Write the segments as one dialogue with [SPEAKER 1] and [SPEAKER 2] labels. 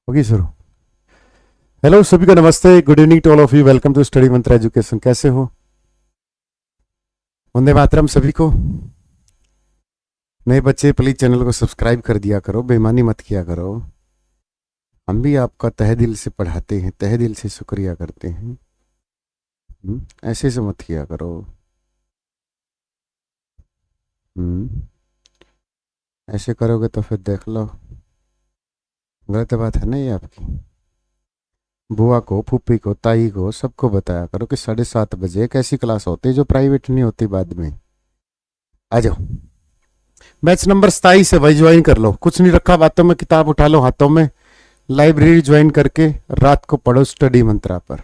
[SPEAKER 1] होगी शुरू। हेलो सभी को नमस्ते, good evening to all of you. Welcome to Study Mantra Education. कैसे हो? वंदे मातरम सभी को। नए बच्चे प्लीज चैनल को सब्सक्राइब कर दिया करो, बेईमानी मत किया करो। हम भी आपका तहे दिल से पढ़ाते हैं, तहे दिल से शुक्रिया करते हैं। ऐसे से मत किया करो। ऐसे करोगे तो फिर देख लो, गलत बात है ना ये आपकी। बुआ को, फूफी को, ताई को, सबको बताया करो कि 7:30 बजे एक ऐसी क्लास होती है जो प्राइवेट नहीं होती। बाद में आ जाओ। बैच नंबर 27 है भाई, ज्वाइन कर लो। कुछ नहीं रखा बातों में, किताब उठा लो हाथों में, लाइब्रेरी ज्वाइन करके रात को पढ़ो स्टडी मंत्रा पर।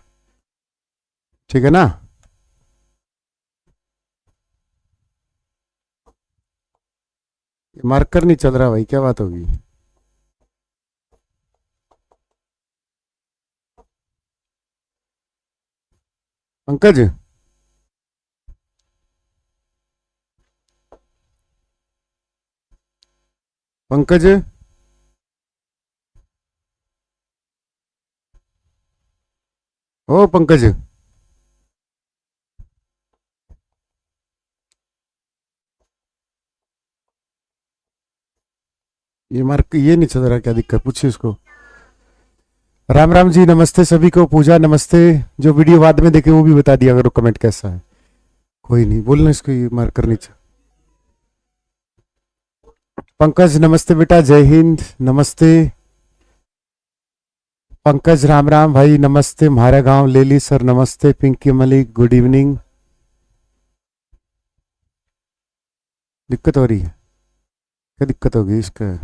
[SPEAKER 1] ठीक है ना? मार्कर नहीं चल रहा भाई, क्या बात होगी? पंकज, पंकज, ओ पंकज, ये मार्क ये नहीं चल रहा, क्या दिक्कत? पूछिए उसको। राम राम जी, नमस्ते सभी को। पूजा नमस्ते। जो वीडियो बाद में देखे वो भी बता दिया अगर कमेंट कैसा है। कोई नहीं, बोलना इसको, ये मार्कर नहीं चल। पंकज नमस्ते बेटा, जय हिंद, नमस्ते। पंकज राम राम भाई, नमस्ते। हमारा गांव लेली सर, नमस्ते। Pinki Malik, good evening. दिक्कत हो रही है? क्या दिक्कत होगी इसका?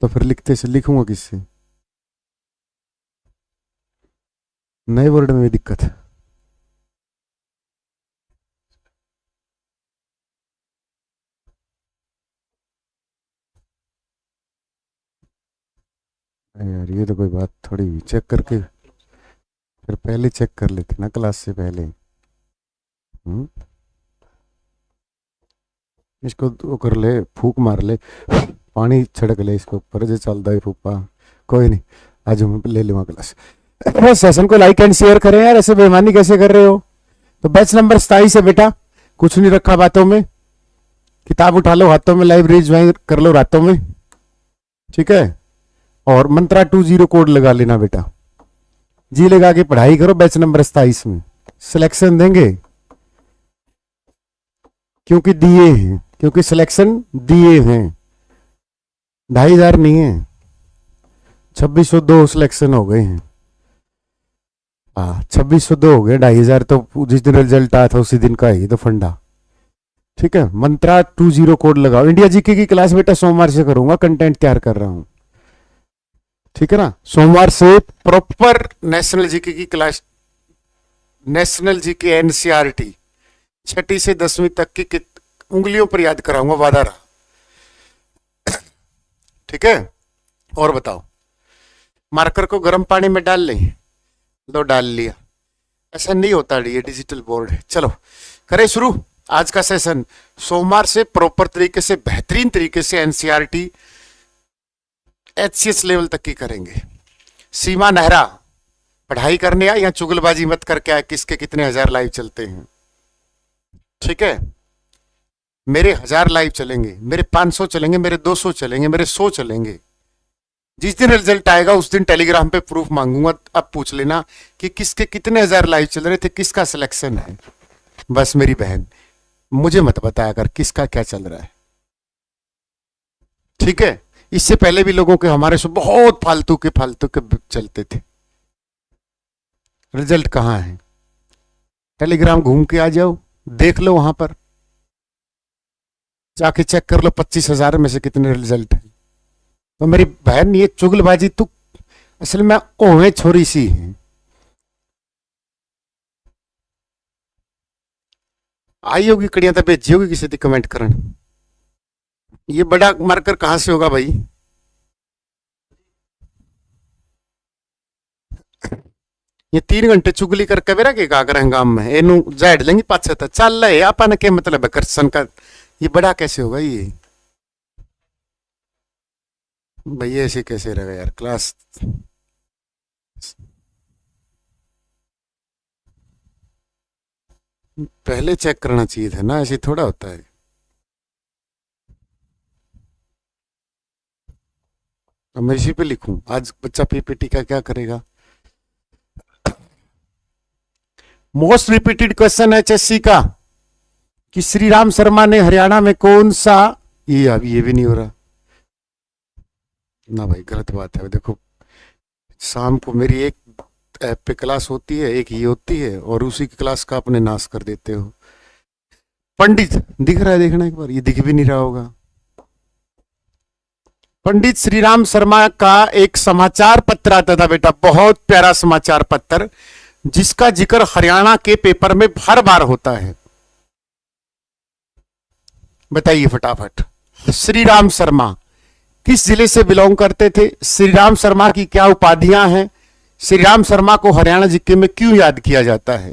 [SPEAKER 1] तो फिर लिखते से लिखूंगा किससे? नए वर्ड में भी दिक्कत है यार। ये तो कोई बात थोड़ी हुई। चेक करके फिर पहले चेक कर लेते ना, क्लास से पहले। इसको वो कर ले, फूक मार ले, पानी छिड़क ले इसके ऊपर, जो चलता है फूफा। कोई नहीं, आज मैं ले लूंगा क्लास। सेशन को लाइक एंड शेयर करें यार, ऐसे बेईमानी कैसे कर रहे हो? तो बैच नंबर 27 है बेटा। कुछ नहीं रखा बातों में, किताब उठा लो हाथों में, लाइब्रेरी ज्वाइन कर लो रातों में। ठीक है? और मंत्रा 20 कोड लगा लेना बेटा। जी लगा के पढ़ाई करो। बैच नंबर 27 में सिलेक्शन देंगे, क्योंकि दिए हैं, क्योंकि सिलेक्शन दिए हैं। 2,500 नहीं है, 2602 सिलेक्शन हो गए हैं। 2602 हो गए, 2,500 तो जिस दिन रिजल्ट आया था उसी दिन का ही तो फंडा। ठीक है? मंत्रा 20 कोड लगाओ। इंडिया जीके की क्लास बेटा सोमवार से करूंगा, कंटेंट तैयार कर रहा हूं। ठीक है ना? सोमवार से प्रॉपर नेशनल जीके की क्लास, नेशनल जीके एनसीईआरटी 6ठी से 10वीं तक की उंगलियों पर याद कराऊंगा, वादा रहा। ठीक है? और बताओ, मार्कर को गर्म पानी में डाल लें? लो डाल लिया। ऐसा नहीं होता, ये डिजिटल बोर्ड है। चलो करें शुरू आज का सेशन। सोमवार से प्रॉपर तरीके से, बेहतरीन तरीके से एनसीईआरटी एचसीएस लेवल तक की करेंगे। सीमा नेहरा पढ़ाई करने आए या चुगलबाजी मत करके आए किसके कितने हजार लाइव चलते हैं। ठीक है? मेरे 1000 लाइव चलेंगे, मेरे 500 चलेंगे, मेरे 200 चलेंगे, मेरे 100 चलेंगे। जिस दिन रिजल्ट आएगा उस दिन टेलीग्राम पे प्रूफ मांगूंगा। अब पूछ लेना कि किसके कितने हजार लाइव चल रहे थे, किसका सिलेक्शन है। बस मेरी बहन, मुझे मत बताया कर किसका क्या चल रहा है। ठीक है? इससे पहले भी लोगों के हमारे से बहुत फालतू के चलते थे। रिजल्ट कहां है? टेलीग्राम घूम के आ जाओ, देख लो, वहां पर जाके चेक कर लो 25,000 में से कितने रिजल्ट है। तो मेरी बहन, ये चुगलबाजी तू असल में ओहे छोरी सी है। आई होगी कड़ियां तो भेजी होगी किसी ने कमेंट करन। ये बड़ा मार्कर कहां से होगा भाई? ये 3 घंटे चुगली करके बेरा के का करें गांव में, एनु जाड़ लेंगे पाछे तो चल रहे अपन के मतलब है करसन का। ये बड़ा कैसे होगा ये? भैया ऐसे कैसे रहेगा यार क्लास। पहले चेक करना चाहिए था ना, ऐसे थोड़ा होता है। अब मैं इसी पे लिखूं आज बच्चा पीपीटी का क्या करेगा। मोस्ट रिपीटेड क्वेश्चन एचएससी का कि श्री राम शर्मा ने हरियाणा में कौन सा, ये अभी ये भी नहीं हो रहा ना भाई, गलत बात है। देखो शाम को मेरी एक ऐप पे क्लास होती है, एक ये होती है, और उसी की क्लास का अपने नाश कर देते हो। पंडित दिख रहा है, देखना एक बार, ये दिख भी नहीं रहा होगा। पंडित श्री राम शर्मा का एक समाचार पत्र आता था बेटा, बहुत प्यारा समाचार पत्र, जिसका जिक्र हरियाणा के पेपर में हर बार होता है। बताइए फटाफट, श्री राम शर्मा किस जिले से बिलोंग करते थे, श्री राम शर्मा की क्या उपाधियां हैं, श्री राम शर्मा को हरियाणा जिले में क्यों याद किया जाता है,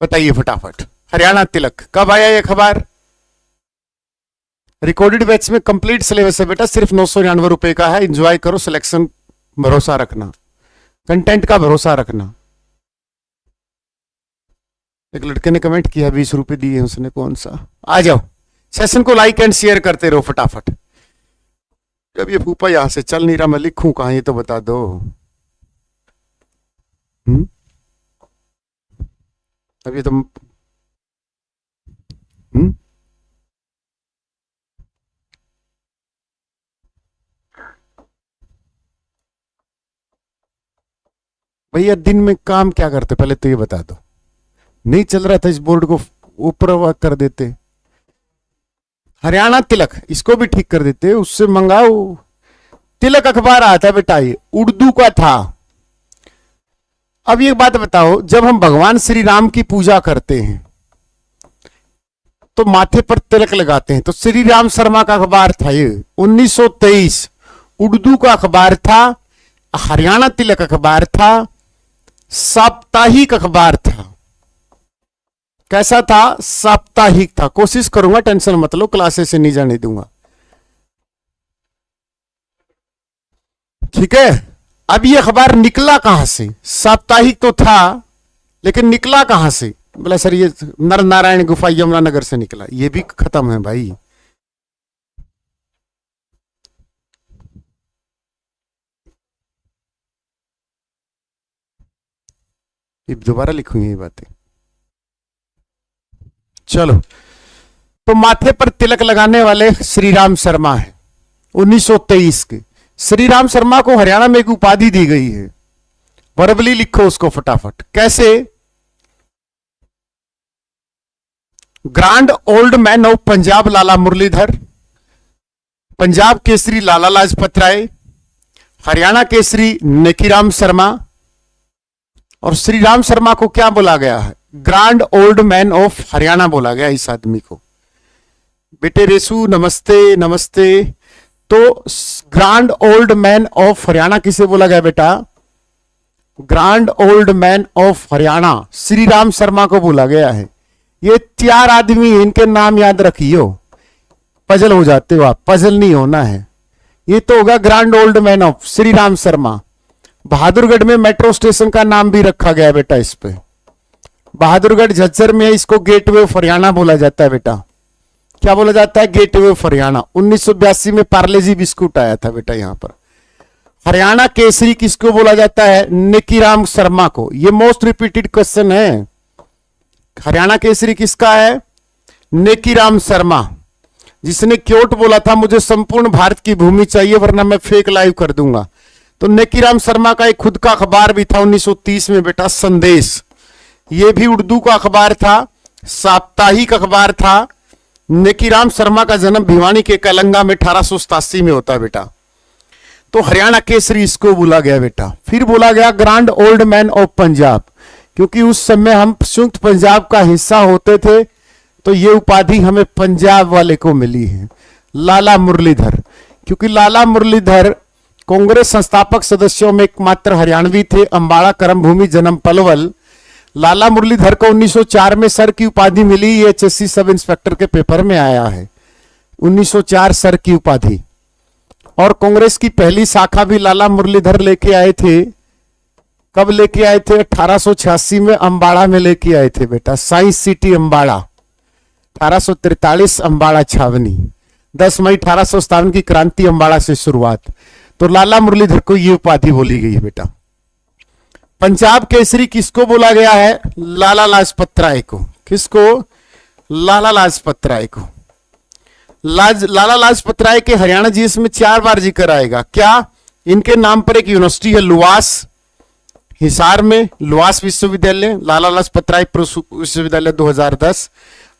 [SPEAKER 1] बताइए फटाफट। हरियाणा तिलक कब आया यह खबर। रिकॉर्डेड बैच में कंप्लीट सिलेबस है बेटा, सिर्फ 999 रुपए का है। एंजॉय करो, सिलेक्शन भरोसा रखना, कंटेंट का भरोसा रखना। एक लड़के ने कमेंट किया 20 रुपए दिए हैं उसने, कौन सा। आ जाओ, सेशन को लाइक एंड शेयर करते रहो फटाफट। जब ये फूफा यहां से चल नहीं रहा, मैं लिखूं कहां ये तो बता दो। अब ये तो भैया दिन में काम क्या करते पहले तो ये बता दो। नहीं चल रहा था इस बोर्ड को, ऊपर कर देते। हरियाणा तिलक इसको भी ठीक कर देते, उससे मंगाओ। तिलक अखबार आता बेटा, ये उर्दू का था। अब ये बात बताओ, जब हम भगवान श्री राम की पूजा करते हैं तो माथे पर तिलक लगाते हैं, तो श्री राम शर्मा का अखबार था ये 1923, उर्दू का अखबार था, हरियाणा तिलक अखबार था, साप्ताहिक अखबार था। कैसा था, साप्ताहिक था। कोशिश करूंगा, टेंशन मत लो, क्लासेस से नहीं जाने दूंगा, ठीक है। अब ये अखबार निकला कहां से, साप्ताहिक तो था लेकिन निकला कहां से, बोला सर ये नर नारायण गुफा यमुनानगर से निकला। ये भी खत्म है भाई। ये दोबारा लिखूंगी ये बातें। चलो, तो माथे पर तिलक लगाने वाले श्री राम शर्मा है 1923 के। श्री राम शर्मा को हरियाणा में एक उपाधि दी गई है, वर्बली लिखो उसको फटाफट। कैसे, grand old man of Punjab Lala Murlidhar, Punjab Kesari Lala Lajpat Rai, Haryana Kesari Nekiram Sharma. और श्री राम शर्मा को क्या बोला गया है, grand old man of Haryana बोला गया इस आदमी को। बेटे रेसू नमस्ते नमस्ते। तो grand old man of Haryana किसे बोला गया बेटा, grand old man of Haryana Shri Ram Sharma को बोला गया है। ये 4 आदमी, इनके नाम याद रखियो, पजल हो जाते हो आप, पजल नहीं होना है। ये तो होगा grand old man of Shri Ram Sharma. Bahadurgarh में मेट्रो स्टेशन का नाम भी रखा गया बेटा इस पे, बहादुरगढ़ झज्जर में इसको गेटवे ऑफ हरियाणा बोला जाता है बेटा। क्या बोला जाता है, गेटवे ऑफ हरियाणा। 1982 में पार्लेजी बिस्कुट आया था बेटा यहां पर। हरियाणा केसरी किसको बोला जाता है, नेकीराम शर्मा को। ये मोस्ट रिपीटेड क्वेश्चन है, हरियाणा केसरी किसका है, नेकीराम शर्मा, जिसने क्योट बोला था मुझे संपूर्ण भारत की भूमि चाहिए वरना मैं फेक लाइव कर दूंगा। तो नेकीराम शर्मा का एक खुद का अखबार भी था 1930 में बेटा, संदेश। ये भी उर्दू का अखबार था, साप्ताहिक अखबार था। नेकीराम शर्मा का जन्म भिवानी के कलंगा में 1887 में होता है बेटा। तो हरियाणा केसरी इसको बोला गया बेटा। फिर बोला गया grand old man of Punjab, क्योंकि उस समय हम संयुक्त पंजाब का हिस्सा होते थे, तो ये उपाधि हमें पंजाब वाले को मिली है। लाला मुरलीधर, क्योंकि लाला मुरलीधर कांग्रेस संस्थापक सदस्यों में एकमात्र हरियाणवी थे, अंबाड़ा कर्मभूमि जन्म पलवल। लाला मुरलीधर को 1904 में सर की उपाधि मिली, ये एचएससी सब इंस्पेक्टर के पेपर में आया है, 1904 सर की उपाधि। और कांग्रेस की पहली शाखा भी लाला मुरलीधर लेके आए थे। कब लेके आए थे? 1886 में अंबाड़ा में लेके आए थे बेटा, साइंस सिटी अंबाड़ा। 1843 अंबाड़ा छावनी, 10 मई 1857 की क्रांति अंबाड़ा से शुरुआत। तो लाला मुरलीधर को ये उपाधि बोली गई है बेटा। पंजाब केसरी किसको बोला गया है? लाला लाजपत राय को। किसको? लाला लाजपत राय को। लाला लाजपत राय के हरियाणा जीएस में 4 बार जिक्र आएगा। क्या? इनके नाम पर एक यूनिवर्सिटी है लुवास, हिसार में, लुवास विश्वविद्यालय, लाला लाजपत राय विश्वविद्यालय 2010।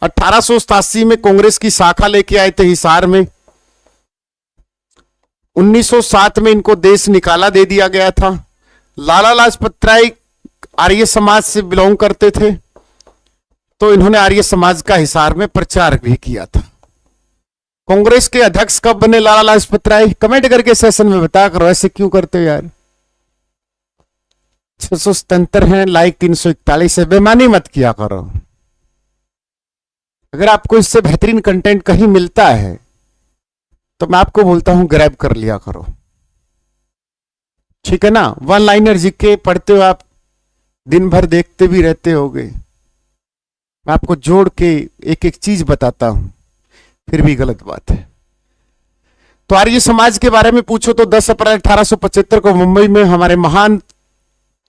[SPEAKER 1] 1887 में कांग्रेस की शाखा लेके आए थे हिसार में। 1907 में इनको देश निकाला दे दिया गया था। लाला लाजपत राय आर्य समाज से बिलोंग करते थे, तो इन्होंने आर्य समाज का हिसार में प्रचार भी किया था। कांग्रेस के अध्यक्ष कब बने लाला लाजपत राय? कमेंट करके सेशन में बता करो, ऐसे क्यों करते हो यार। 677 हैं, लाइक 341 है, बेमानी मत किया करो। अगर आपको इससे बेहतरीन कंटेंट कहीं मिलता है तो मैं आपको बोलता हूं ग्रैब कर लिया करो, ठीक है ना। वन लाइनर जीके पढ़ते हो आप, दिन भर देखते भी रहते होगे। मैं आपको जोड़ के एक एक चीज बताता हूं, फिर भी गलत बात है। तो आर्य समाज के बारे में पूछो तो 10 अप्रैल 1875 को मुंबई में हमारे महान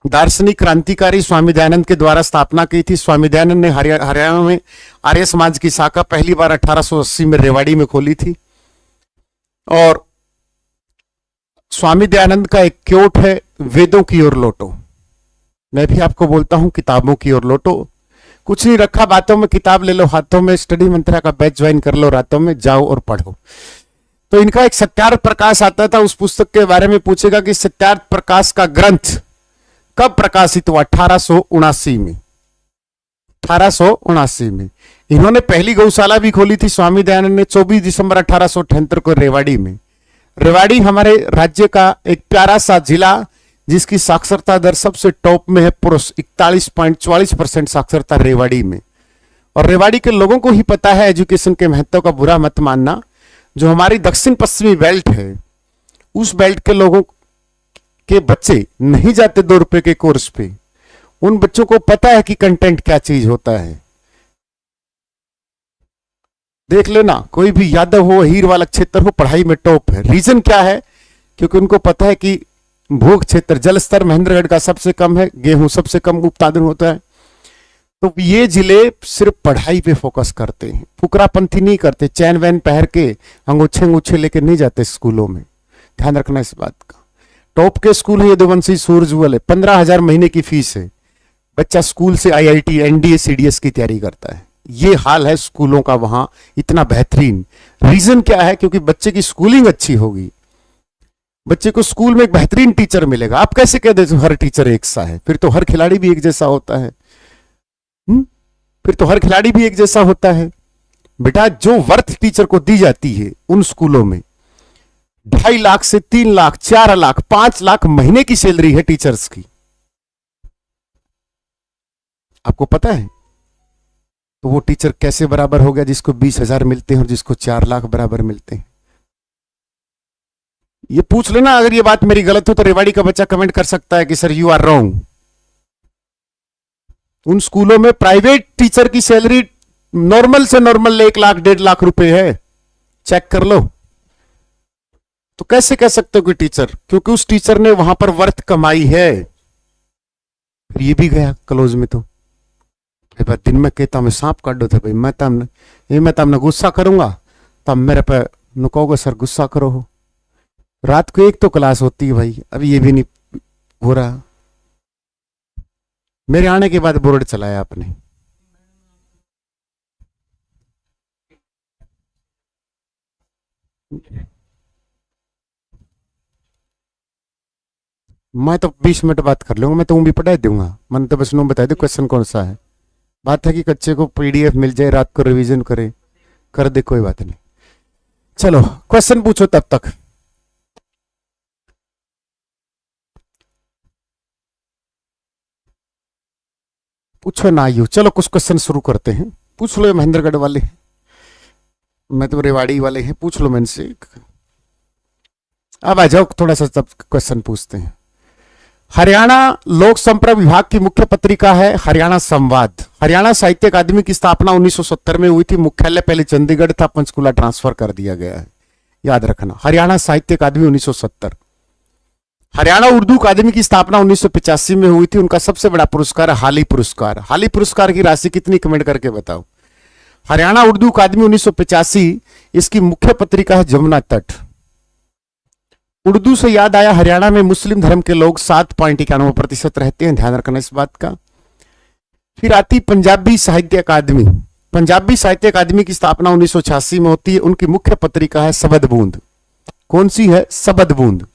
[SPEAKER 1] दार्शनिक क्रांतिकारी स्वामी दयानंद के द्वारा स्थापना की थी। स्वामी दयानंद ने हरियाणा में आर्य समाज की शाखा पहली बार 1880 में रेवाड़ी में खोली थी। और स्वामी दयानंद का एक क्योट है, वेदों की ओर लौटो। मैं भी आपको बोलता हूं किताबों की ओर लौटो। कुछ नहीं रखा बातों में, किताब ले लो हाथों में, स्टडी मंत्रा का बैच ज्वाइन कर लो, रातों में जाओ और पढ़ो। तो इनका एक सत्यार्थ प्रकाश आता था, उस पुस्तक के बारे में पूछेगा कि सत्यार्थ प्रकाश का ग्रंथ कब प्रकाशित हुआ? 1879 में। 1879 में इन्होंने पहली गौशाला भी खोली थी स्वामी दयानंद ने, 24 दिसंबर 1878 को रेवाड़ी में। रेवाड़ी हमारे राज्य का एक प्यारा सा जिला जिसकी साक्षरता दर सबसे टॉप में है, पुरुष 41.44% साक्षरता रेवाड़ी में। और रेवाड़ी के लोगों को ही पता है एजुकेशन के महत्व का, बुरा मत मानना। जो हमारी दक्षिण पश्चिमी बेल्ट है, उस बेल्ट के लोगों के बच्चे नहीं जाते 2 रुपए के कोर्स पे। उन बच्चों को पता है कि कंटेंट क्या चीज होता है। देख लेना, कोई भी यादव हो, हीर वाला क्षेत्र हो, पढ़ाई में टॉप है। रीजन क्या है? क्योंकि उनको पता है कि भूख क्षेत्र, जल स्तर महेंद्रगढ़ का सबसे कम है, गेहूं सबसे कम उत्पादन होता है। तो ये जिले सिर्फ पढ़ाई पे फोकस करते हैं, फुकरापंथी नहीं करते। चैन वैन पहन के अंगूछे अंगूछे लेके नहीं जाते स्कूलों में, ध्यान रखना इस बात का। टॉप के स्कूल है यदुवंशी, सूरजवल है, 15,000 महीने की फीस है। बच्चा स्कूल से आईआईटी, एनडीए, सीडीएस की तैयारी करता है। ये हाल है स्कूलों का वहां, इतना बेहतरीन। रीजन क्या है? क्योंकि बच्चे की स्कूलिंग अच्छी होगी, बच्चे को स्कूल में एक बेहतरीन टीचर मिलेगा। आप कैसे कह देते हो हर टीचर एक सा है? फिर तो हर खिलाड़ी भी एक जैसा होता है। फिर तो हर खिलाड़ी भी एक जैसा होता है। बेटा जो वर्थ टीचर को दी जाती है उन स्कूलों में 2.5 लाख से 3 लाख, 4 लाख, 5 लाख महीने की सैलरी है टीचर्स की। आपको पता है? तो वो टीचर कैसे बराबर हो गया जिसको 20,000 मिलते हैं और जिसको 4 लाख बराबर मिलते हैं? ये पूछ लेना। अगर ये बात मेरी गलत हो तो रेवाड़ी का बच्चा कमेंट कर सकता है कि सर यू आर रॉन्ग। उन स्कूलों में प्राइवेट टीचर की सैलरी नॉर्मल से नॉर्मल 1 लाख 1.5 लाख रुपए है, चेक कर लो। तो कैसे कह सकते हो कि टीचर? क्योंकि उस टीचर ने वहां पर वर्थ कमाई है। फिर ये भी गया क्लोज में। तो दिन में कहता मैं सांप काटो थे भाई, मैं तमने गुस्सा करूंगा तब मेरे पे नुकोगे सर गुस्सा करो हो। रात को एक तो क्लास होती है भाई, अभी ये भी नहीं हो रहा। मेरे आने के बाद बोर्ड चलाया आपने। मैं तो 20 मिनट बात कर लूंगा, मैं तो भी पढ़ा दूंगा। मन तो बस नो बता दो क्वेश्चन कौन सा है। बात है कि बच्चे को पीडीएफ मिल जाए, रात को रिवीजन करे, कर दे, कोई बात नहीं। चलो क्वेश्चन पूछो तब तक। पूछो ना यू। चलो कुछ क्वेश्चन शुरू करते हैं। पूछ लो, महेंद्रगढ़ वाले, मैं तो रेवाड़ी वाले हैं, पूछ लो मैंने से। अब आ जाओ, थोड़ा सा सब क्वेश्चन पूछते हैं। हरियाणा लोक संपर्क विभाग की मुख्य पत्रिका है हरियाणा संवाद। हरियाणा साहित्य अकादमी की स्थापना 1970 में हुई थी। मुख्यालय पहले चंडीगढ़ था, पंचकुला ट्रांसफर कर दिया गया है, याद रखना। हरियाणा साहित्य अकादमी 1970। हरियाणा उर्दू अकादमी की स्थापना 1985 में हुई थी। उनका सबसे बड़ा पुरस्कार हाली पुरस्कार। हाली पुरस्कार की राशि कितनी, कमेंट करके बताओ। हरियाणा उर्दू अकादमी 1985, इसकी मुख्य पत्रिका है जमुना तट। उर्दू से याद आया, हरियाणा में मुस्लिम धर्म के लोग 7.91% रहते हैं, ध्यान रखना इस बात का। फिर आती पंजाबी साहित्य अकादमी। पंजाबी साहित्य अकादमी की स्थापना 1986 में होती है। उनकी मुख्य पत्रिका है सबद बूंद। कौन सी है, सबद बूंद।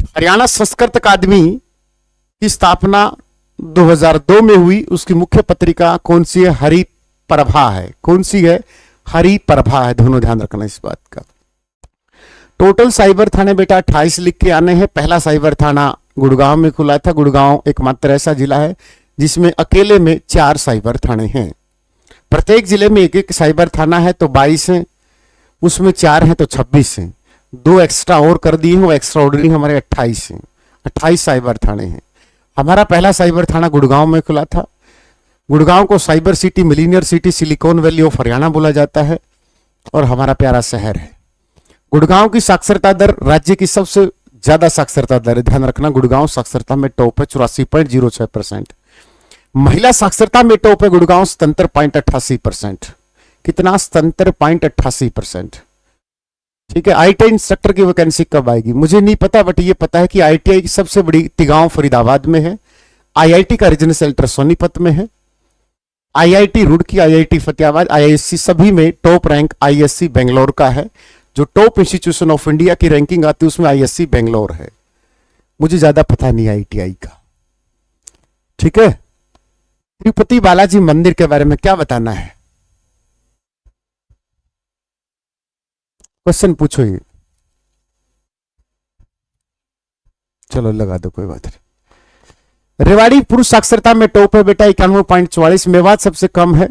[SPEAKER 1] हरियाणा संस्कृत अकादमी की स्थापना 2002 में हुई। उसकी मुख्य पत्रिका कौन सी है, हरि प्रभा है। कौन सी है, हरि प्रभा है। दोनों ध्यान रखना इस बात का। टोटल साइबर थाने बेटा 28 लिख के आने हैं। पहला साइबर थाना गुड़गांव में खुला था। गुड़गांव एकमात्र ऐसा जिला है जिसमें अकेले में 4 साइबर थाने हैं। प्रत्येक जिले में एक एक साइबर थाना है तो 22 हैं, उसमें 4 हैं तो 26 हैं। 2 एक्स्ट्रा और कर दिए हैं, वो एक्स्ट्रा ऑर्डिनरी हमारे 28 हैं। 28 साइबर थाने हैं। हमारा पहला साइबर थाना गुड़गांव में खुला था। गुड़गांव को cyber city, millionaire city, silicon valley of Haryana बोला जाता है और हमारा प्यारा शहर है। गुड़गांव की साक्षरता दर राज्य की सबसे ज्यादा साक्षरता दर है, ध्यान रखना। गुड़गांव साक्षरता में टॉप है, 84.06%। महिला साक्षरता में टॉप है गुड़गांव, 77.88%। कितना, 77.88%। ठीक है। आईटीआई इंस्ट्रक्टर की वैकेंसी कब आएगी मुझे नहीं पता, बट ये पता है कि आईटीआई की सबसे बड़ी तिगांव फरीदाबाद में है। आईआईटी का रीजनल सेंटर सोनीपत में है। IIT Roorkee, IIT Fatehabad, IISc सभी में टॉप रैंक आईएससी बेंगलोर का है। जो टॉप इंस्टीट्यूशन ऑफ इंडिया की रैंकिंग आती है उसमें आईएससी बेंगलोर है। मुझे ज्यादा पता नहीं आईटीआई का। ठीक है। तिरुपति बालाजी मंदिर के बारे में क्या बताना है, क्वेश्चन पूछो। ये चलो लगा दो, कोई बात नहीं। रेवाड़ी पुरुष साक्षरता में टॉप है बेटा, 91.44। मेवात सबसे कम है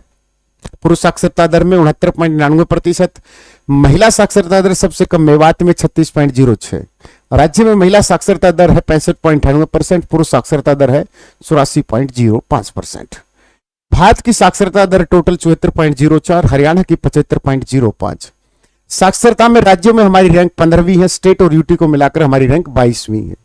[SPEAKER 1] पुरुष साक्षरता दर में, 69.99%। महिला साक्षरता दर सबसे कम मेवात में 36.06। राज्य में महिला साक्षरता दर है 65.98%। पुरुष साक्षरता दर है 84.05%। भारत की साक्षरता दर टोटल 74.04, हरियाणा की 75.05। साक्षरता में राज्यों में हमारी रैंक 15वीं है। स्टेट और यूटी को मिलाकर हमारी रैंक 22वीं है।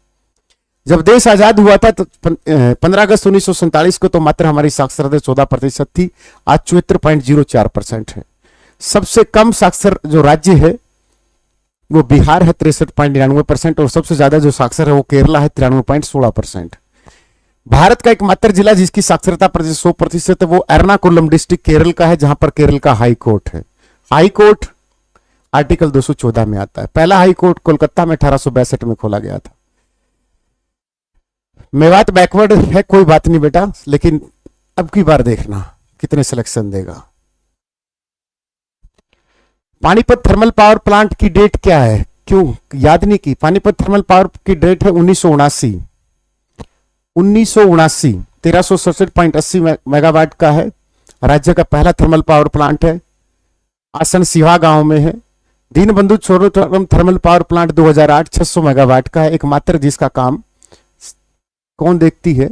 [SPEAKER 1] जब देश आजाद हुआ था तो 15 अगस्त 1947 को तो मात्र हमारी साक्षरता 14% थी, आज 74.04% है। सबसे कम साक्षर जो राज्य है वो बिहार है 63.99%, और सबसे ज्यादा जो साक्षर है वो केरला है 93.16%। भारत का एकमात्र जिला जिसकी साक्षरता 100% है वो एर्नाकुलम डिस्ट्रिक्ट केरल का है, जहां पर केरल का हाई कोर्ट है। हाई कोर्ट आर्टिकल 214 में आता है। पहला हाई कोर्ट कोलकाता में 1862 में खोला गया था। मेवात बैकवर्ड है, कोई बात नहीं बेटा, लेकिन अब की बार देखना कितने सिलेक्शन देगा। पानीपत थर्मल पावर प्लांट की डेट क्या है, क्यों याद नहीं की। पानीपत थर्मल पावर की डेट है 1979। 1367.80 मेगावाट का है। राज्य का पहला थर्मल पावर प्लांट है। आसन सिवा गांव में है। दीनबंधु छोटू थर्मल पावर प्लांट 2008 600 मेगावाट का है, एकमात्र जिसका काम कौन देखती है।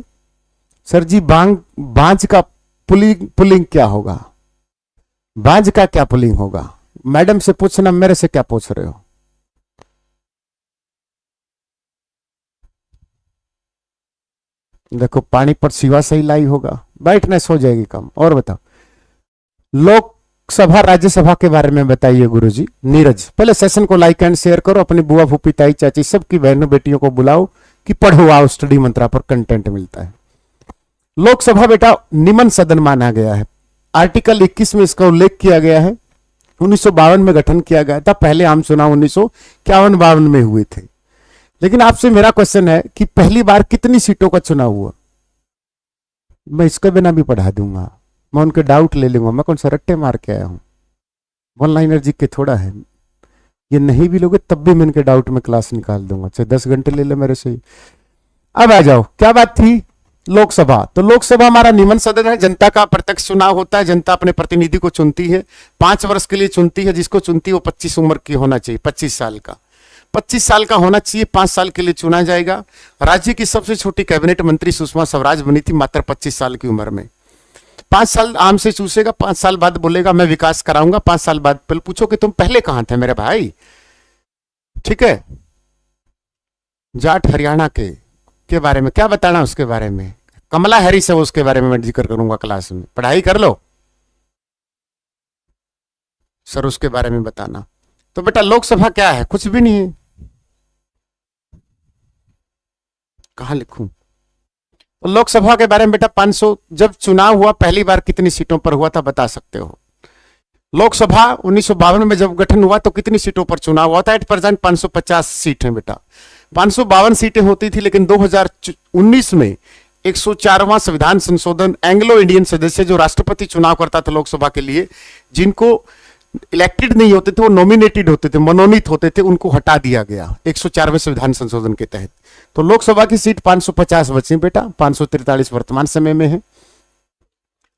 [SPEAKER 1] सर जी बांझ का पुलिंग क्या होगा, बांझ का क्या पुलिंग होगा, मैडम से पूछना, मेरे से क्या पूछ रहे हो। देखो पानीपत सिवा सही लाई होगा, ब्राइटनेस हो जाएगी कम। और बताओ लोकसभा राज्यसभा के बारे में बताइए गुरुजी। नीरज, पहले सेशन को लाइक एंड शेयर करो, अपनी बुआ फूफी ताई चाची सबकी बहनों बेटियों को बुलाओ कि पढ़ो आओ, स्टडी मंत्रा पर कंटेंट मिलता है। लोकसभा बेटा निम्न सदन माना गया है। आर्टिकल 21 में इसका उल्लेख किया गया है। 1952 में गठन किया गया था। पहले आम चुनाव 1951-52 में हुए थे। लेकिन आपसे मेरा क्वेश्चन है कि पहली बार कितनी सीटों का चुनाव हुआ। मैं इसके बिना भी पढ़ा दूंगा, मैं उनके डाउट ले लूंगा। मैं कौन सा रट्टे मार के आया हूं, वन लाइनर जी के थोड़ा है। ये नहीं भी लोगे तब भी मैं इनके डाउट में क्लास निकाल दूंगा, चाहे 10 घंटे ले ले मेरे से ही। अब आ जाओ, क्या बात थी। लोकसभा, तो लोकसभा हमारा निम्न सदन है। जनता का प्रत्यक्ष चुनाव होता है। जनता अपने प्रतिनिधि को चुनती है, 5 वर्ष के लिए चुनती है। जिसको चुनती है वो 25 उम्र की होना चाहिए, 25 साल का। 25 साल का होना चाहिए, 5 साल के लिए चुना जाएगा। राज्य की सबसे छोटी कैबिनेट मंत्री सुषमा स्वराज बनी थी मात्र 25 साल की उम्र में। 5 साल आम से चूसेगा, 5 साल बाद बोलेगा मैं विकास कराऊंगा, 5 साल बाद पहले पूछो कि तुम पहले कहां थे मेरे भाई। ठीक है, जाट हरियाणा के बारे में क्या बताना, उसके बारे में कमला हैरिस है, उसके बारे में मैं जिक्र करूंगा क्लास में, पढ़ाई कर लो सर, उसके बारे में बताना। तो बेटा लोकसभा क्या है, कुछ भी नहीं है, कहां लिखूं। तो लोकसभा के बारे में बेटा 500, जब चुनाव हुआ पहली बार कितनी सीटों पर हुआ था बता सकते हो। लोकसभा 1952 में जब गठन हुआ तो कितनी सीटों पर चुनाव हुआ था, एट प्रेजेंट 550 सीट है बेटा। 552 सीटें होती थी, लेकिन 2019 में 104वां संविधान संशोधन एंग्लो इंडियन सदस्य जो राष्ट्रपति चुनाव करता था लोकसभा के लिए, जिनको इलेक्टेड नहीं होते थे, वो नॉमिनेटेड होते थे, मनोनीत होते थे, उनको हटा दिया गया 104वें संविधान संशोधन के तहत। तो लोकसभा की सीट 550 बची बेटा, 543 वर्तमान समय में है।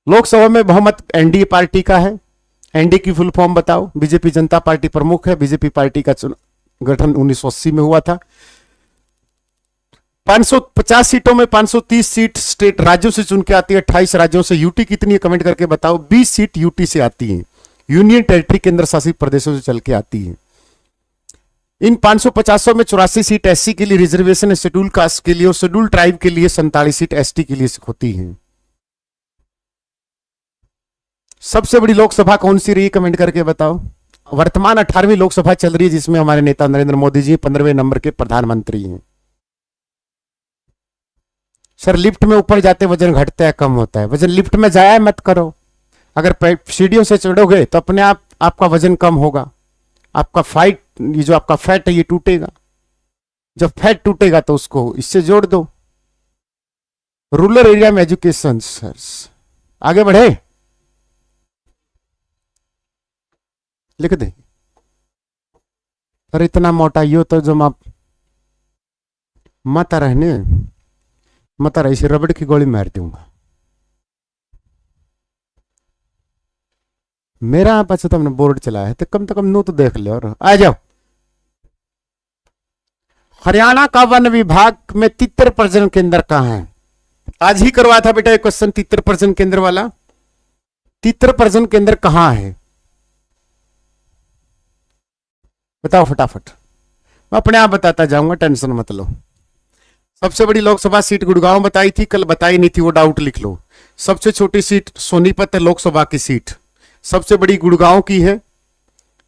[SPEAKER 1] लोकसभा में बहुमत एनडीए पार्टी का है। एनडीए की फुल फॉर्म बताओ। बीजेपी जनता पार्टी प्रमुख है। बीजेपी पार्टी का गठन 1980 में हुआ था। 550 सीटों में 530 सीट स्टेट राज्यों से चुन के आती है, 28 राज्यों से। यूटी कितनी है कमेंट करके बताओ। 20 सीट यूटी से आती है, यूनियन टेरिटरी केंद्र शासित प्रदेशों से चल के आती है। इन 550 में 84 सीट एससी के लिए रिजर्वेशन है, शेड्यूल कास्ट के लिए, और शेड्यूल ट्राइब के लिए 47 सीट एसटी के लिए होती है। सबसे बड़ी लोकसभा कौन सी रही कमेंट करके बताओ। वर्तमान 18वीं लोकसभा चल रही है, जिसमें हमारे नेता नरेंद्र मोदी जी 15वें नंबर के प्रधानमंत्री हैं। सर लिफ्ट में ऊपर जाते वजन घटता है कम होता है, वजन लिफ्ट में जाया मत करो। अगर सीढ़ियों से चढ़ोगे तो अपने आप आपका वजन कम होगा, आपका ये जो आपका फैट है ये टूटेगा। जब फैट टूटेगा तो उसको इससे जोड़ दो। रूरल एरिया में एजुकेशन सर आगे बढ़े, लिख दे। पर इतना मोटा यो तो जो आप मत रहने मत रही से रबड़ की गोली मार दूंगा। मेरा पास तुमने बोर्ड चलाया है तो कम से कम नू तो देख लो। और आ जाओ। हरियाणा का वन विभाग में तितर प्रजनन केंद्र कहां है? आज ही करवाया था बेटा एक क्वेश्चन तितर प्रजनन केंद्र वाला। तितर प्रजनन केंद्र कहां है बताओ फटाफट। मैं अपने आप बताता जाऊंगा, टेंशन मत लो। सबसे बड़ी लोकसभा सीट गुड़गांव बताई थी, कल बताई नहीं थी, वो डाउट लिख लो। सबसे छोटी सीट सोनीपत है लोकसभा की सीट, सबसे बड़ी गुड़गांव की है।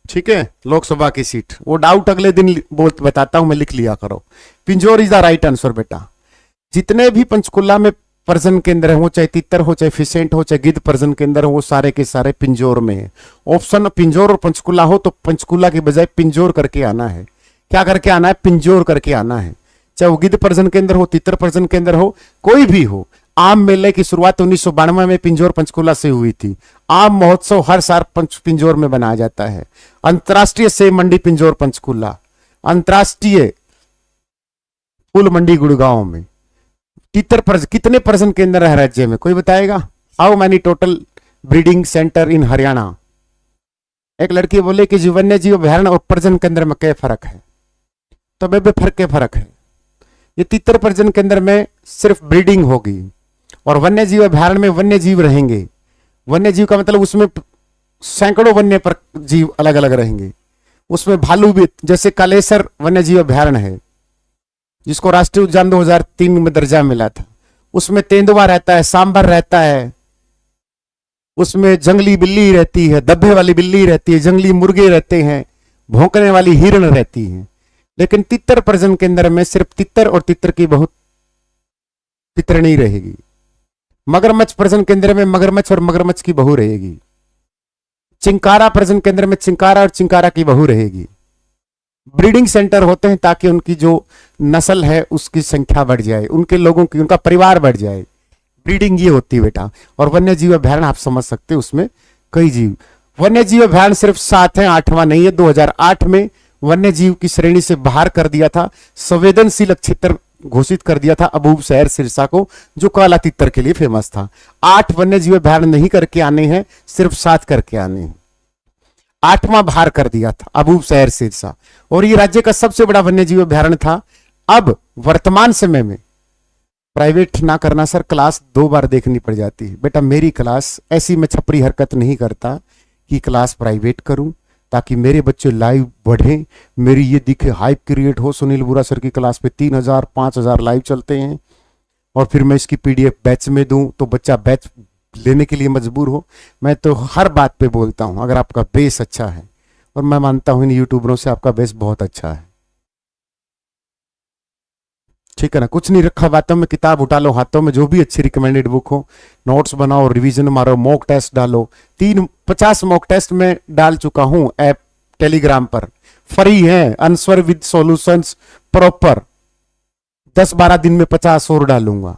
[SPEAKER 1] ठीक है, लोकसभा की सीट, वो डाउट अगले दिन बताता हूं मैं, लिख लिया करो। Pinjore is the right answer बेटा। जितने भी पंचकुला में प्रजनन केंद्र है, वो चाहे तितर हो, चाहे फिसेंट हो, चाहे गिद्ध प्रजनन केंद्र हो, वो सारे के सारे पिंजौर में है। ऑप्शन पिंजौर और पंचकुला हो तो पंचकुला की बजाय पिंजौर करके आना है। क्या करके आना है? पिंजौर करके आना है। चाहे वो गिद्ध प्रजनन केंद्र हो, तितर प्रजनन केंद्र हो, कोई भी हो। आम मेले की शुरुआत 1992 में पिंजौर पंचकुला से हुई थी। आम महोत्सव हर साल पिंजौर में बनाया जाता है। अंतर्राष्ट्रीय सेब मंडी पिंजौर पंचकुला, अंतर्राष्ट्रीय फूल मंडी गुड़गांव में। कितने प्रजनन केंद्र है राज्य में, कोई बताएगा? How many total breeding centre in Haryana? एक लड़की बोले कि जी वन्य जीव अभ्यारण्य और प्रजनन केंद्र में क्या फर्क है? तो बेबे फर्क है। ये तितर प्रजनन केंद्र में सिर्फ ब्रीडिंग होगी और वन्य जीव अभ्यारण्य में वन्य जीव रहेंगे। वन्य जीव का मतलब उसमें सैकड़ों वन्य जीव अलग अलग रहेंगे। उसमें भालू भी, जैसे कालेसर वन्य जीव अभ्यारण्य है जिसको राष्ट्रीय उद्यान 2003 में दर्जा मिला था, उसमें तेंदुआ रहता है, सांभर रहता है, उसमें जंगली बिल्ली रहती है, दब्बे वाली बिल्ली रहती है, जंगली मुर्गे रहते हैं, भौंकने वाली हिरण रहती है। लेकिन तितर प्रजनन केंद्र में सिर्फ तितर और तितर की बहुत तितरनी रहेगी। मगरमच्छ प्रजनन केंद्र में मगरमच्छ और मगरमच्छ की बहू रहेगी। चिंकारा प्रजनन केंद्र में चिंकारा और चिंकारा की बहू रहेगी। ब्रीडिंग सेंटर होते हैं ताकि उनकी जो नस्ल है उसकी संख्या बढ़ जाए, उनके लोगों की, उनका परिवार बढ़ जाए। ब्रीडिंग ये होती है बेटा। और वन्य जीव अभ्यारण्य आप समझ सकते हैं, उसमें कई जीव। वन्य जीव अभ्यारण्य सिर्फ 7 है, 8वां नहीं है। 2008 में वन्य जीव की श्रेणी से बाहर कर दिया था, संवेदनशील क्षेत्र घोषित कर दिया था अबूब शहर सिरसा को, जो काला तितर के लिए फेमस था। 8 वन्य जीव अभ्यारण्य नहीं करके आने हैं, सिर्फ 7 करके आने हैं। 8वां बाहर कर दिया था अबूब शहर सिरसा। और ये राज्य का सबसे बड़ा वन्यजीव अभ्यारण्य था। अब वर्तमान समय में प्राइवेट ना करना सर, क्लास 2 बार देखनी पड़ जाती है। बेटा मेरी क्लास ऐसी, मैं छपरी हरकत नहीं करता कि क्लास प्राइवेट करूं ताकि मेरे बच्चे लाइव बढ़े, मेरी ये दिखे, हाइप क्रिएट हो। सुनील बुरा सर की क्लास पे 3000 5000 लाइव चलते हैं और फिर मैं इसकी पीडीएफ बैच में दूं तो बच्चा बैच लेने के लिए मजबूर हो। मैं तो हर बात पे बोलता हूं, अगर आपका बेस अच्छा है, और मैं मानता हूं इन यूट्यूबरों से आपका बेस बहुत अच्छा है, ठीक है ना। कुछ नहीं रखा बातों में, किताब उठा लो हाथों में, जो भी अच्छी रिकमेंडेड बुक हो, नोट्स बनाओ, रिवीजन मारो, मॉक टेस्ट डालो। 50 मॉक टेस्ट में डाल चुका हूं ऐप टेलीग्राम पर, फ्री है, आंसर विद सॉल्यूशंस प्रॉपर। 10-12 दिन में 50 और डालूंगा।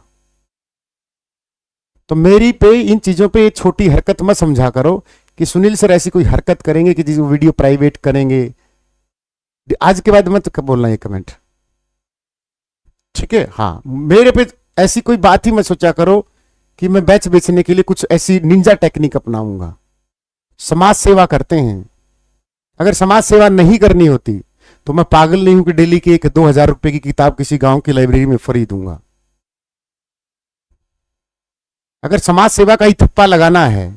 [SPEAKER 1] तो मेरी पे इन चीजों पे छोटी हरकत मत समझा करो कि सुनील सर ऐसी कोई हरकत करेंगे कि जिसको वीडियो प्राइवेट करेंगे। आज के बाद मत बोलना ये कमेंट, ठीक है। हाँ, मेरे पे ऐसी कोई बात ही मत सोचा करो कि मैं बैच बेचने के लिए कुछ ऐसी निंजा टेक्निक अपनाऊंगा। समाज सेवा करते हैं, अगर समाज सेवा नहीं करनी होती तो मैं पागल नहीं हूं कि डेली की 1-2 हजार रुपए की किताब किसी गांव की लाइब्रेरी में फ्री दूंगा। अगर समाज सेवा का ही थप्पा लगाना है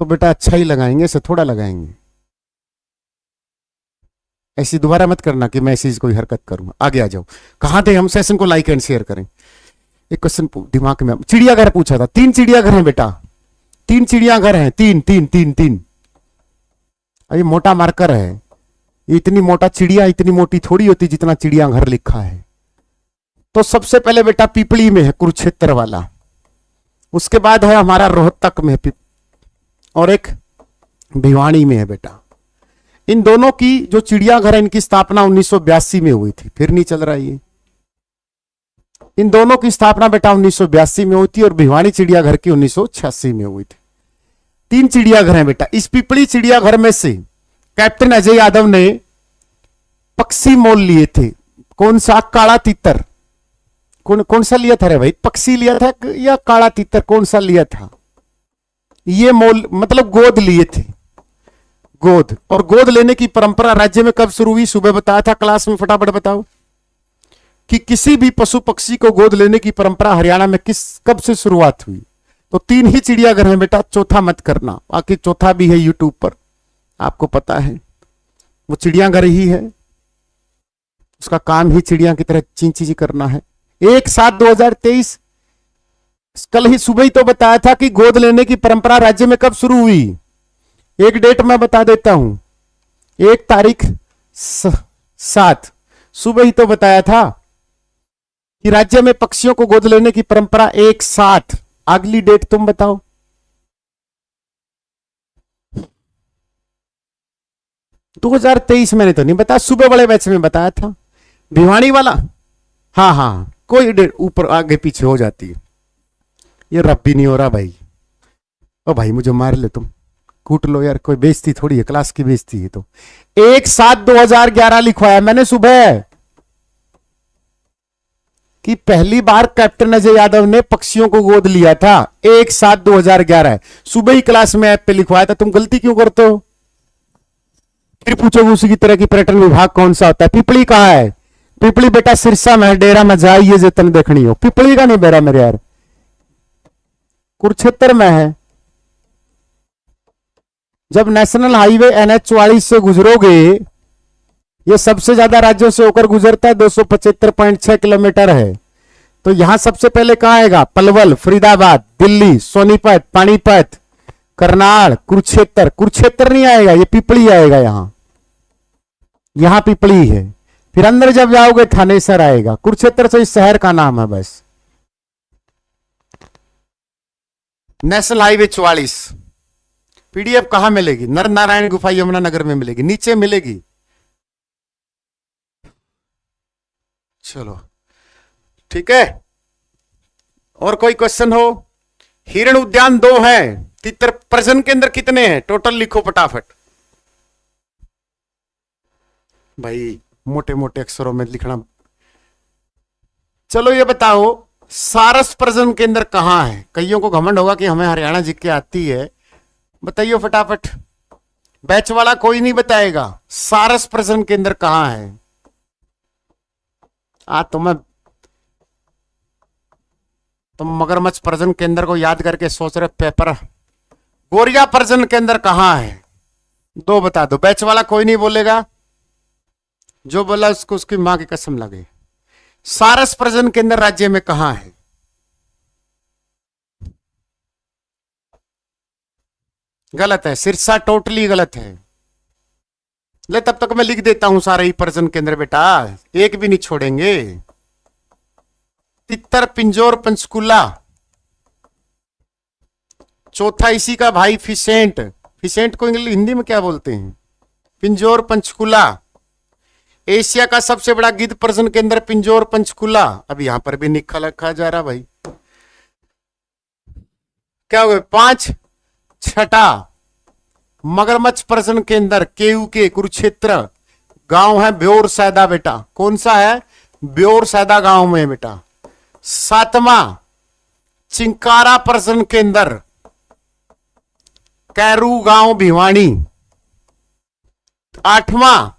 [SPEAKER 1] तो बेटा अच्छा ही लगाएंगे, ऐसे थोड़ा लगाएंगे। ऐसी दोबारा मत करना कि मैं ऐसी कोई हरकत करूंगा। आगे आ जाओ, कहां थे हम? सेशन को लाइक एंड शेयर करें। एक क्वेश्चन दिमाग में, चिड़ियाघर पूछा था। 3 चिड़ियाघर हैं बेटा, 3 चिड़ियाघर हैं, 3। ये मोटा मार्कर है, इतनी मोटा चिड़िया इतनी मोटी थोड़ी होती जितना चिड़ियाघर लिखा है। तो सबसे पहले बेटा पिपली में है, कुरुक्षेत्र वाला। उसके बाद है हमारा रोहतक में, और एक भिवानी में है बेटा। इन दोनों की जो चिड़ियाघर है, इनकी स्थापना 1982 में हुई थी। फिर नहीं चल रहा ये। इन दोनों की स्थापना बेटा 1982 में हुई थी और भिवानी चिड़ियाघर की 1986 में हुई थी। 3 चिड़ियाघर हैं बेटा। इस पिपली चिड़ियाघर में से कैप्टन अजय यादव ने पक्षी मोल लिए थे। कौन सा? काला तीतर। कौन सा लिया था रे भाई? पक्षी लिया था या काला तीतर, कौन सा लिया था? ये मोल मतलब गोद लिए थे, गोद। और गोद लेने की परंपरा राज्य में कब शुरू हुई? सुबह बताया था क्लास में, फटाफट बताओ कि किसी भी पशु पक्षी को गोद लेने की परंपरा हरियाणा में कब से शुरुआत हुई? तो 3 ही चिड़ियाघर हैं बेटा, चौथा मत करना। बाकी चौथा भी है यूट्यूब पर, आपको पता है, वो चिड़ियाघर ही है, उसका काम ही चिड़िया की तरह चींची करना है। 1/7/2023, कल ही सुबह ही तो बताया था कि गोद लेने की परंपरा राज्य में कब शुरू हुई। एक डेट मैं बता देता हूं, 1 तारीख 7, सुबह ही तो बताया था कि राज्य में पक्षियों को गोद लेने की परंपरा 1/7। अगली डेट तुम बताओ। 2023 मैंने तो नहीं बताया, सुबह वाले बैच में बताया था। भिवानी वाला, हाँ, कोई डेट ऊपर आगे पीछे हो जाती है। ये रब्बी नहीं हो रहा भाई। ओ भाई मुझे मार ले, तुम कूट लो यार, कोई बेइज्जती थोड़ी है, क्लास की बेइज्जती है। तो 1/7/2011 लिखवाया मैंने सुबह कि पहली बार कैप्टन अजय यादव ने पक्षियों को गोद लिया था। 1/7/2011 सुबह ही क्लास में ऐप पे लिखवाया था। तुम गलती क्यों करते हो? फिर पूछोगे उसी की तरह की पर्यटन विभाग कौन सा होता है? पिपली कहाँ है? पिपली बेटा सिरसा में है, डेरा में जाइए जतन देखनी हो। पिपली का नहीं बेरा मेरे यार, कुरुक्षेत्र में है। जब नेशनल हाईवे NH-44 से गुजरोगे, ये सबसे ज्यादा राज्यों से होकर गुजरता है, 275.6 किलोमीटर है। तो यहां सबसे पहले कहां आएगा? पलवल, फरीदाबाद, दिल्ली, सोनीपत, पानीपत, करनाल, कुरुक्षेत्र। कुरुक्षेत्र नहीं आएगा, ये पिपली आएगा। यहां पिपली है। फिर अंदर जब जाओगे थानेसर आएगा। कुरुक्षेत्र से इस शहर का नाम है बस। नेशनल हाईवे 44 पीडीएफ कहां मिलेगी? नर नारायण गुफा यमुनानगर में मिलेगी, नीचे मिलेगी। चलो ठीक है, और कोई क्वेश्चन हो? हिरण उद्यान 2 है, तितर प्रजनन केंद्र कितने हैं? टोटल लिखो फटाफट भाई, मोटे मोटे अक्षरों में लिखना। चलो ये बताओ, सारस प्रजनन केंद्र कहां है? कईयों को घमंड होगा कि हमें हरियाणा जी के आती है, बताइए फटाफट। बैच वाला कोई नहीं बताएगा सारस प्रजनन केंद्र कहां है। तुम मगरमच्छ प्रजनन केंद्र को याद करके सोच रहे पेपर। गोरिया प्रजनन केंद्र कहां है, दो बता दो। बैच वाला कोई नहीं बोलेगा, जो बोला उसको उसकी मां की कसम लगे। सारस प्रजनन केंद्र राज्य में कहां है? गलत है, सिरसा टोटली गलत है। ले तब तक मैं लिख देता हूं सारे ही प्रजनन केंद्र बेटा, एक भी नहीं छोड़ेंगे। तितर, पिंजौर, पंचकुला। चौथा इसी का भाई फिसेंट। फिसेंट को इंग्लिश हिंदी में क्या बोलते हैं? पिंजौर, पंचकुला। एशिया का सबसे बड़ा गिद्ध प्रजनन केंद्र पिंजौर, पंचकुला। अब यहां पर भी निखा रखा जा रहा भाई। क्या हो गया? 5। छठा मगरमच्छ प्रजनन केंद्र केयू के कुरुक्षेत्र गांव है ब्योर सैदा बेटा। कौन सा है? ब्योर सैदा गांव में बेटा। 7वां चिंकारा प्रजनन केंद्र कैरू गांव भिवानी। 8वां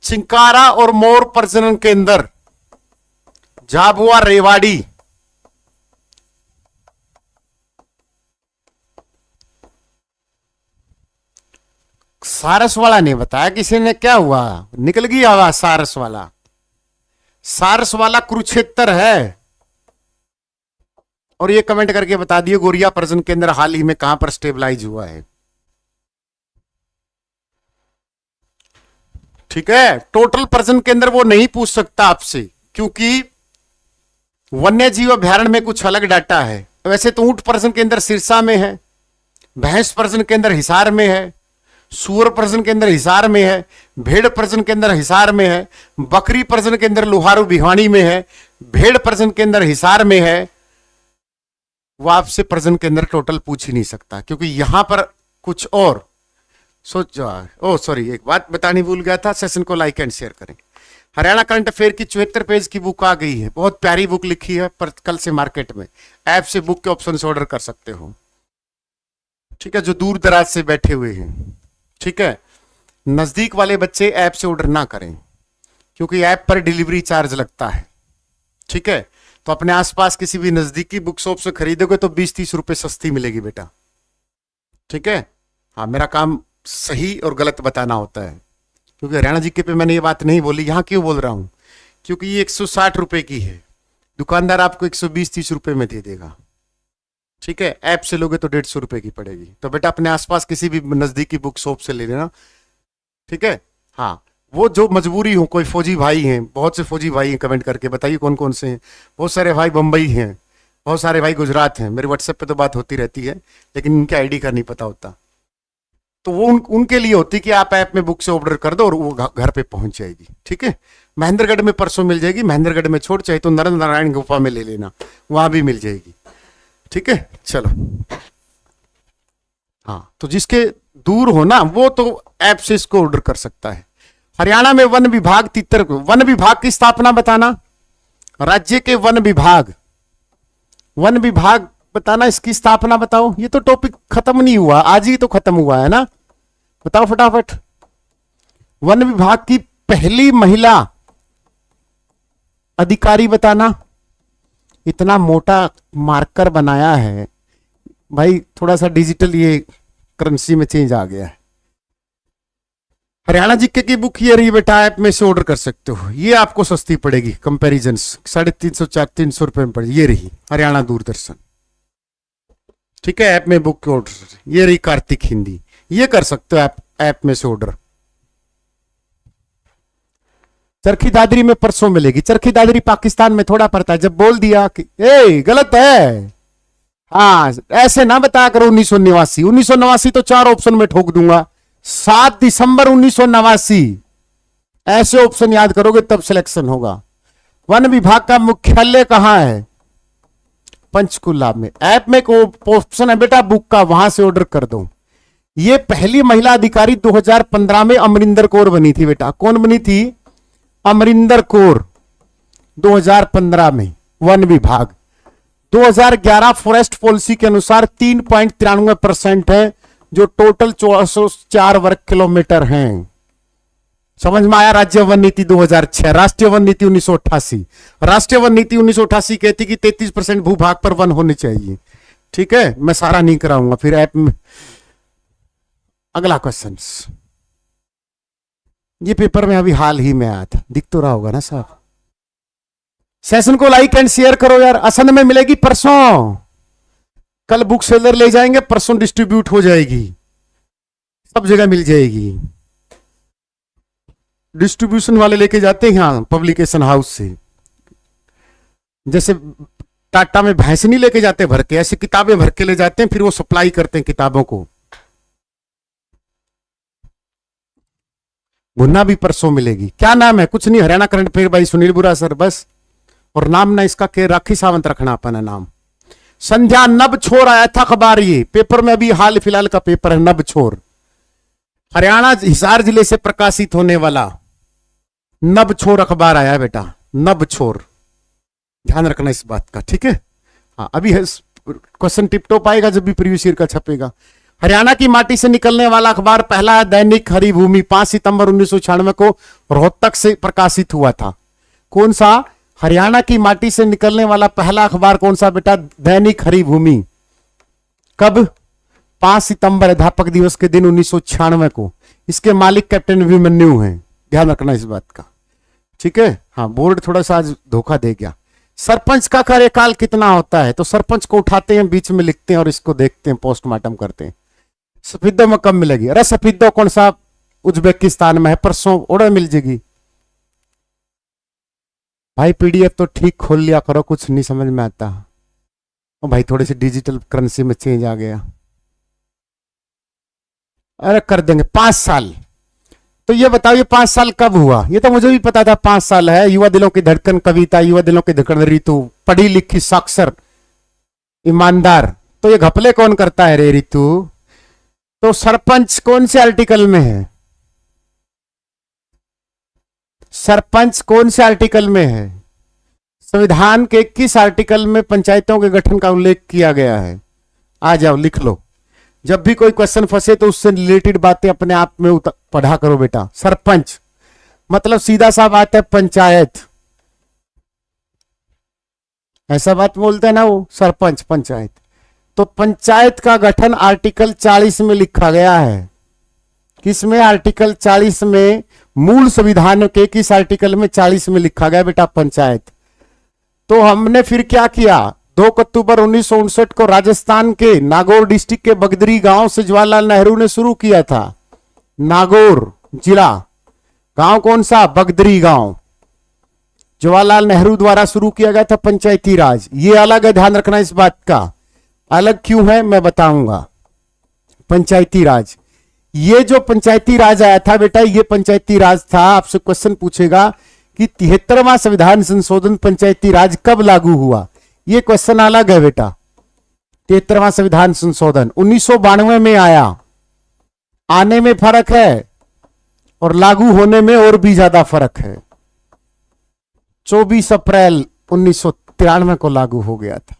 [SPEAKER 1] चिंकारा और मोर प्रजनन केंद्र झाबुआ रेवाड़ी। सारस वाला नहीं बताया किसी ने, क्या हुआ? निकल गई आवाज सारस वाला। सारस वाला कुरुक्षेत्र है। और ये कमेंट करके बता दिए गोरिया प्रजनन केंद्र हाल ही में कहां पर स्टेबलाइज हुआ है। ठीक है, टोटल प्रजनन केंद्र वो नहीं पूछ सकता आपसे, क्योंकि वन्य जीव अभ्यारण्य में कुछ अलग डाटा है। वैसे तो ऊंट प्रजनन केंद्र सिरसा में है, भैंस प्रजनन केंद्र हिसार में है, सूअर प्रजनन केंद्र हिसार में है, भेड़ प्रजनन केंद्र हिसार में है, बकरी प्रजनन केंद्र लोहारू भिवानी में है, भेड़ प्रजनन केंद्र हिसार में है। वो आपसे प्रजनन केंद्र टोटल पूछ ही नहीं सकता, क्योंकि यहां पर कुछ और सॉरी, एक बात बतानी भूल गया था। सेशन को लाइक एंड शेयर करें। हरियाणा करंट अफेयर की 74 पेज की बुक आ गई है, बहुत प्यारी बुक लिखी है, पर कल से मार्केट में ऐप से बुक के ऑप्शन से ऑर्डर कर सकते हो। ठीक है, जो दूर दराज से बैठे हुए हैं। ठीक है, नजदीक वाले बच्चे ऐप से ऑर्डर ना करें, क्योंकि ऐप पर डिलीवरी चार्ज लगता है। ठीक है, तो अपने आसपास किसी भी नजदीकी बुक शॉप से खरीदोगे तो 20-30 रुपए सस्ती मिलेगी बेटा। ठीक है, हाँ, मेरा काम सही और गलत बताना होता है, क्योंकि हरियाणा जीके पे मैंने ये बात नहीं बोली। यहां क्यों बोल रहा हूं? क्योंकि ये 160 रुपए की है, दुकानदार आपको 120-30 रुपए में दे देगा। ठीक है, ऐप से लोगे तो 150 रुपए की पड़ेगी। तो बेटा अपने आसपास किसी भी नजदीकी बुक शॉप से ले लेना। ठीक है, हाँ, वो जो मजबूरी हो, कोई फौजी भाई हैं, बहुत से फौजी भाई हैं, कमेंट करके बताइए कौन कौन से हैं। बहुत सारे भाई बंबई हैं, बहुत सारे भाई गुजरात हैं। मेरे व्हाट्सएप पे तो बात होती रहती है, लेकिन उनके आईडी का नहीं पता होता। तो वो उनके लिए होती कि आप ऐप में बुक से ऑर्डर कर दो और वो घर पे पहुंच जाएगी। ठीक है, महेंद्रगढ़ में परसों मिल जाएगी। महेंद्रगढ़ में छोड़, चाहे तो नरेंद्र नारायण गुफा में ले लेना, वहां भी मिल जाएगी। ठीक है, चलो। हाँ, तो जिसके दूर हो ना, वो तो ऐप से इसको ऑर्डर कर सकता है। हरियाणा में वन विभाग वन विभाग की स्थापना बताना। राज्य के वन विभाग बताना, इसकी स्थापना बताओ। ये तो टॉपिक खत्म नहीं हुआ, आज ही तो खत्म हुआ है ना। बताओ फटाफट। वन विभाग की पहली महिला अधिकारी बताना। इतना मोटा मार्कर बनाया है भाई, थोड़ा सा डिजिटल ये करेंसी में चेंज आ गया है। हरियाणा जीके की बुक ये रही बेटा, ऐप में से ऑर्डर कर सकते हो। ये आपको सस्ती पड़ेगी, कंपैरिजन 350-400 रुपए में पड़ेगी। ये रही हरियाणा दूरदर्शन। ठीक है, ऐप में बुक के ऑर्डर। ये रही कार्तिक हिंदी, ये कर सकते हो ऐप में से ऑर्डर। चरखी दादरी में परसों मिलेगी। चरखी दादरी पाकिस्तान में थोड़ा पड़ता है। जब बोल दिया कि गलत है, हाँ, ऐसे ना बताया करो 1989 तो 4 ऑप्शन में ठोक दूंगा। 7 दिसंबर 1989, ऐसे ऑप्शन याद करोगे तब सिलेक्शन होगा। वन विभाग का मुख्यालय कहां है? पंचकुला में। ऐप में एक ऑप्शन है बेटा बुक का, वहां से ऑर्डर कर दो। ये पहली महिला अधिकारी 2015 में अमरिंदर कौर बनी थी बेटा। कौन बनी थी? अमरिंदर कौर, 2015 में वन विभाग। 2011 फॉरेस्ट पॉलिसी के अनुसार 3.93% है जो टोटल 404 वर्ग किलोमीटर हैं। समझ में आया? राज्य वन नीति 2006, राष्ट्रीय वन नीति 1988। राष्ट्रीय वन नीति 1988 कहती कि 33% भूभाग पर वन होने चाहिए। ठीक है, मैं सारा नहीं कराऊंगा फिर ऐप में। अगला क्वेश्चन, ये पेपर में अभी हाल ही में आया था, दिख तो रहा होगा ना साहब। सेशन को लाइक एंड शेयर करो यार। असंध में मिलेगी परसों, कल बुक सेलर ले जाएंगे, परसों डिस्ट्रीब्यूट हो जाएगी, सब जगह मिल जाएगी। डिस्ट्रीब्यूशन वाले लेके जाते हैं यहां पब्लिकेशन हाउस से, जैसे टाटा में भैंस नहीं लेके जाते भर के, ऐसी किताबें भर के ले जाते हैं, फिर वो सप्लाई करते हैं किताबों को। भुन्ना भी परसों मिलेगी। क्या नाम है? कुछ नहीं, Haryana current affair by Sunil बुरा सर, बस। और नाम ना इसका के राखी सावंत रखना अपना नाम। संध्या नब छोर आया था अखबार, ये पेपर में अभी हाल फिलहाल का पेपर है, नब छोर, हरियाणा हिसार जिले से प्रकाशित होने वाला नब छोर अखबार आया बेटा, नब छोर, ध्यान रखना इस बात का, ठीक है। हाँ, अभी क्वेश्चन टिप टॉप आएगा जब भी प्रीवियस ईयर का छपेगा। हरियाणा की माटी से निकलने वाला अखबार पहला है दैनिक हरिभूमि, 5 सितंबर 1996 को रोहतक से प्रकाशित हुआ था। कौन सा? हरियाणा की माटी से निकलने वाला पहला अखबार कौन सा बेटा? दैनिक हरिभूमि। कब? 5 सितंबर अध्यापक दिवस के दिन 1996 को। इसके मालिक कैप्टन अभिमन्यु हैं, ध्यान रखना इस बात का, ठीक है। हाँ, बोर्ड थोड़ा सा आज धोखा दे गया। सरपंच का कार्यकाल कितना होता है? तो सरपंच को उठाते हैं, बीच में लिखते हैं और इसको देखते हैं, पोस्टमार्टम करते हैं। सफेदो में कब मिलेगी? अरे सफेदो कौन सा? उज्बेकिस्तान में है, परसों ऑर्डर मिल जाएगी भाई। पीडीएफ तो ठीक खोल लिया करो, कुछ नहीं समझ में आता। और भाई थोड़ी सी डिजिटल करेंसी में चेंज आ गया। अरे कर देंगे 5 साल। तो ये बताओ ये 5 साल कब हुआ? ये तो मुझे भी पता था 5 साल है। युवा दिलों की धड़कन कविता, युवा दिलों की धड़कन ऋतु, पढ़ी लिखी साक्षर ईमानदार। तो ये घपले कौन करता है रे ऋतु? तो सरपंच कौन से आर्टिकल में है? सरपंच कौन से आर्टिकल में है? संविधान के किस आर्टिकल में पंचायतों के गठन का उल्लेख किया गया है? आ जाओ लिख लो। जब भी कोई क्वेश्चन फंसे तो उससे रिलेटेड बातें अपने आप में पढ़ा करो बेटा। सरपंच मतलब सीधा सा बात है पंचायत, ऐसा बात बोलते हैं ना वो, सरपंच पंचायत। तो पंचायत का गठन आर्टिकल 40 में लिखा गया है। किसमें? आर्टिकल 40 में, मूल संविधान के किस आर्टिकल में? 40 में लिखा गया बेटा पंचायत। तो हमने फिर क्या किया? 2 अक्टूबर 1959 को राजस्थान के नागौर डिस्ट्रिक्ट के बगदरी गांव से जवाहरलाल नेहरू ने शुरू किया था। नागौर जिला, गांव कौन सा? बगदरी गांव। जवाहरलाल नेहरू द्वारा शुरू किया गया था पंचायती राज। ये अलग है, ध्यान रखना इस बात का। अलग क्यों है मैं बताऊंगा। पंचायती राज, ये जो पंचायती राज आया था बेटा, ये पंचायती राज था। आपसे क्वेश्चन पूछेगा कि 73वां संविधान संशोधन पंचायती राज कब लागू हुआ? ये क्वेश्चन अलग है बेटा। 73वां संविधान संशोधन 1992 में आया। आने में फर्क है और लागू होने में और भी ज्यादा फर्क है। 24 अप्रैल 1993 को लागू हो गया था।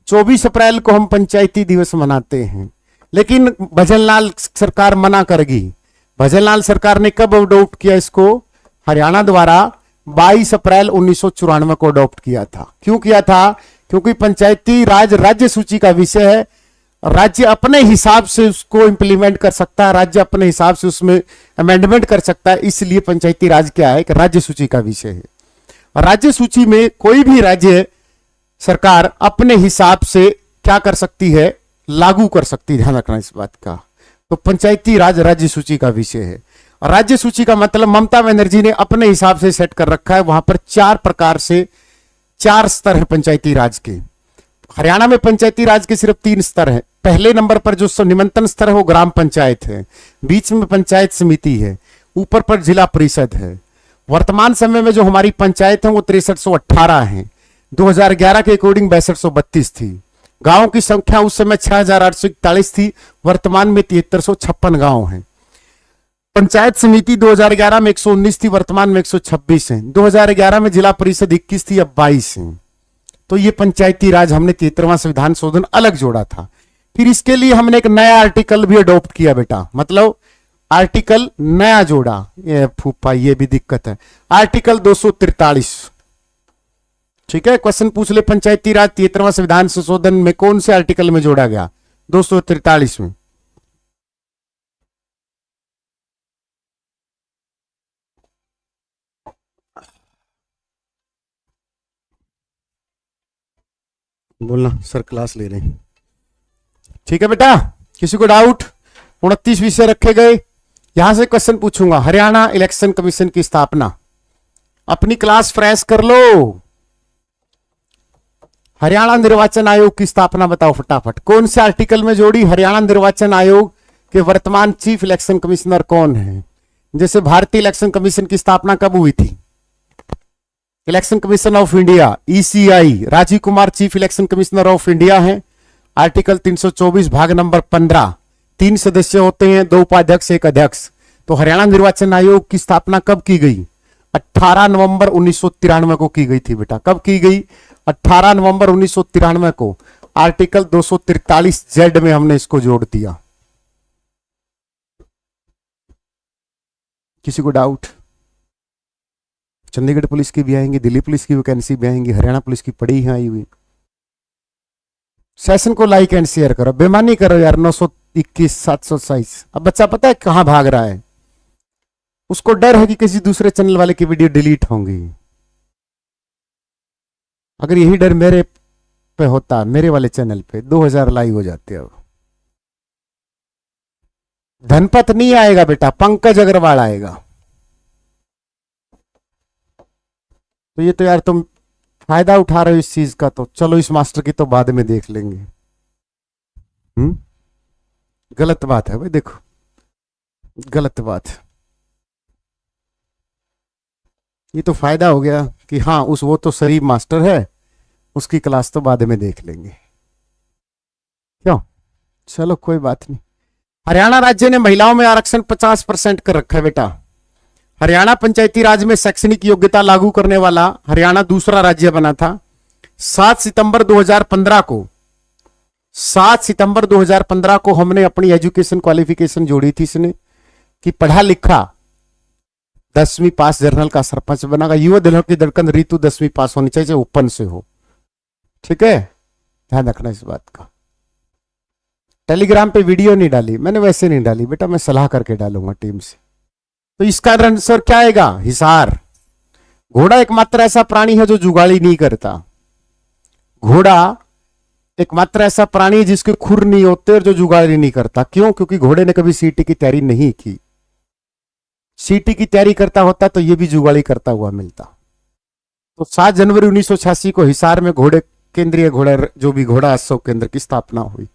[SPEAKER 1] 24 अप्रैल को हम पंचायती दिवस मनाते हैं, लेकिन भजनलाल सरकार मना करेगी। भजनलाल सरकार ने कब अडॉप्ट किया इसको? हरियाणा द्वारा 22 अप्रैल 1994 को अडॉप्ट किया था। क्यों किया था? क्योंकि पंचायती राज राज्य सूची का विषय है। राज्य अपने हिसाब से उसको इंप्लीमेंट कर सकता है, राज्य अपने हिसाब से उसमें अमेंडमेंट कर सकता है। इसलिए पंचायती राज क्या है? कि राज्य सूची का विषय है। राज्य सूची में कोई भी राज्य सरकार अपने हिसाब से क्या कर सकती है? लागू कर सकती है, ध्यान रखना इस बात का। तो पंचायती राज राज्य सूची का विषय है। राज्य सूची का मतलब ममता बनर्जी ने अपने हिसाब से सेट कर रखा है। वहां पर 4 प्रकार से 4 स्तर है पंचायती राज के। हरियाणा में पंचायती राज के सिर्फ 3 स्तर है। पहले नंबर पर जो निम्नतम स्तर है वो ग्राम पंचायत है, बीच में पंचायत समिति है, ऊपर पर जिला परिषद है। वर्तमान समय में जो हमारी पंचायत है वो 6318 है। 2011 के अकॉर्डिंग 6232 थी। गांवों की संख्या उस समय 6841 थी, वर्तमान में 7356 गांव हैं। पंचायत समिति 2011 में 119 थी, वर्तमान में 126 है। 2011 में जिला परिषद 21 थी, अब 22 है। तो ये पंचायती राज हमने 73वां संविधान संशोधन अलग जोड़ा था। फिर इसके लिए हमने एक नया आर्टिकल भी अडॉप्ट किया बेटा, मतलब आर्टिकल नया जोड़ा। ये फूफा ये भी दिक्कत है, आर्टिकल 243। ठीक है, क्वेश्चन पूछ ले, पंचायती राज 73वां संविधान संशोधन में कौन से आर्टिकल में जोड़ा गया? 243 में। बोलना सर क्लास ले रहे हैं। ठीक है बेटा, किसी को डाउट? 29 विषय रखे गए। यहां से क्वेश्चन पूछूंगा, हरियाणा इलेक्शन कमीशन की स्थापना। अपनी क्लास फ्रेश कर लो। हरियाणा निर्वाचन आयोग की स्थापना बताओ फटाफट, कौन से आर्टिकल में जोड़ी? हरियाणा निर्वाचन आयोग के वर्तमान चीफ इलेक्शन कमिश्नर कौन है? जैसे भारतीय इलेक्शन कमीशन की स्थापना कब हुई थी? Election commission of India, ECI, Rajiv Kumar chief election commissioner of India है। आर्टिकल 324 भाग नंबर 15। 3 सदस्य होते हैं, 2 उपाध्यक्ष 1 अध्यक्ष। तो हरियाणा निर्वाचन आयोग की स्थापना कब की गई? 18 नवंबर 1993 को की गई थी बेटा। कब की गई? 18 नवंबर 1993 को। आर्टिकल 243 जेड में हमने इसको जोड़ दिया। किसी को डाउट? चंडीगढ़ पुलिस की भी आएंगी, दिल्ली पुलिस की वैकेंसी भी आएंगी, हरियाणा पुलिस की पड़ी है आई हुई। सेशन को लाइक एंड शेयर करो, बेमानी करो यार। 921 727। अब बच्चा पता है कहां भाग रहा है, उसको डर है कि किसी दूसरे चैनल वाले की वीडियो डिलीट होंगी। अगर यही डर मेरे पे होता, मेरे वाले चैनल पे 2000 लाइव हो जाते। अब धनपत नहीं आएगा बेटा, पंकज अग्रवाल आएगा। तो ये तो यार तुम फायदा उठा रहे हो इस चीज का, तो चलो इस मास्टर की तो बाद में देख लेंगे। गलत बात है भाई, देखो गलत बात। ये तो फायदा हो गया कि हाँ वो तो शरीफ मास्टर है, उसकी क्लास तो बाद में देख लेंगे। क्यों? चलो कोई बात नहीं। हरियाणा राज्य ने महिलाओं में आरक्षण 50% कर रखा है बेटा। हरियाणा पंचायती राज में शैक्षणिक योग्यता लागू करने वाला हरियाणा दूसरा राज्य बना था। 7 सितंबर 2015 को 7 सितंबर 2015 को हमने अपनी एजुकेशन क्वालिफिकेशन जोड़ी थी इसने कि पढ़ा लिखा 10वीं पास जर्नल का सरपंच बनेगा। युवा दिलों की धड़कन ऋतु 10वीं पास होनी चाहिए, ओपन से हो। ठीक है, ध्यान रखना इस बात का। टेलीग्राम पे वीडियो नहीं डाली मैंने, वैसे नहीं डाली बेटा, मैं सलाह करके डालूंगा टीम से। तो इसका आंसर क्या आएगा? हिसार। घोड़ा एकमात्र ऐसा प्राणी है जो जुगाड़ी नहीं करता। घोड़ा एकमात्र ऐसा प्राणी है जिसके खुर नहीं होते और जो जुगाड़ी नहीं करता। क्यों? क्योंकि घोड़े ने कभी सीटी की तैयारी नहीं की। सीटी की तैयारी करता होता तो ये भी जुगाड़ी करता हुआ मिलता। तो 7 जनवरी 1986 को हिसार में घोड़े केंद्रीय घोड़ा जो भी घोड़ा उत्सव केंद्र की स्थापना हुई।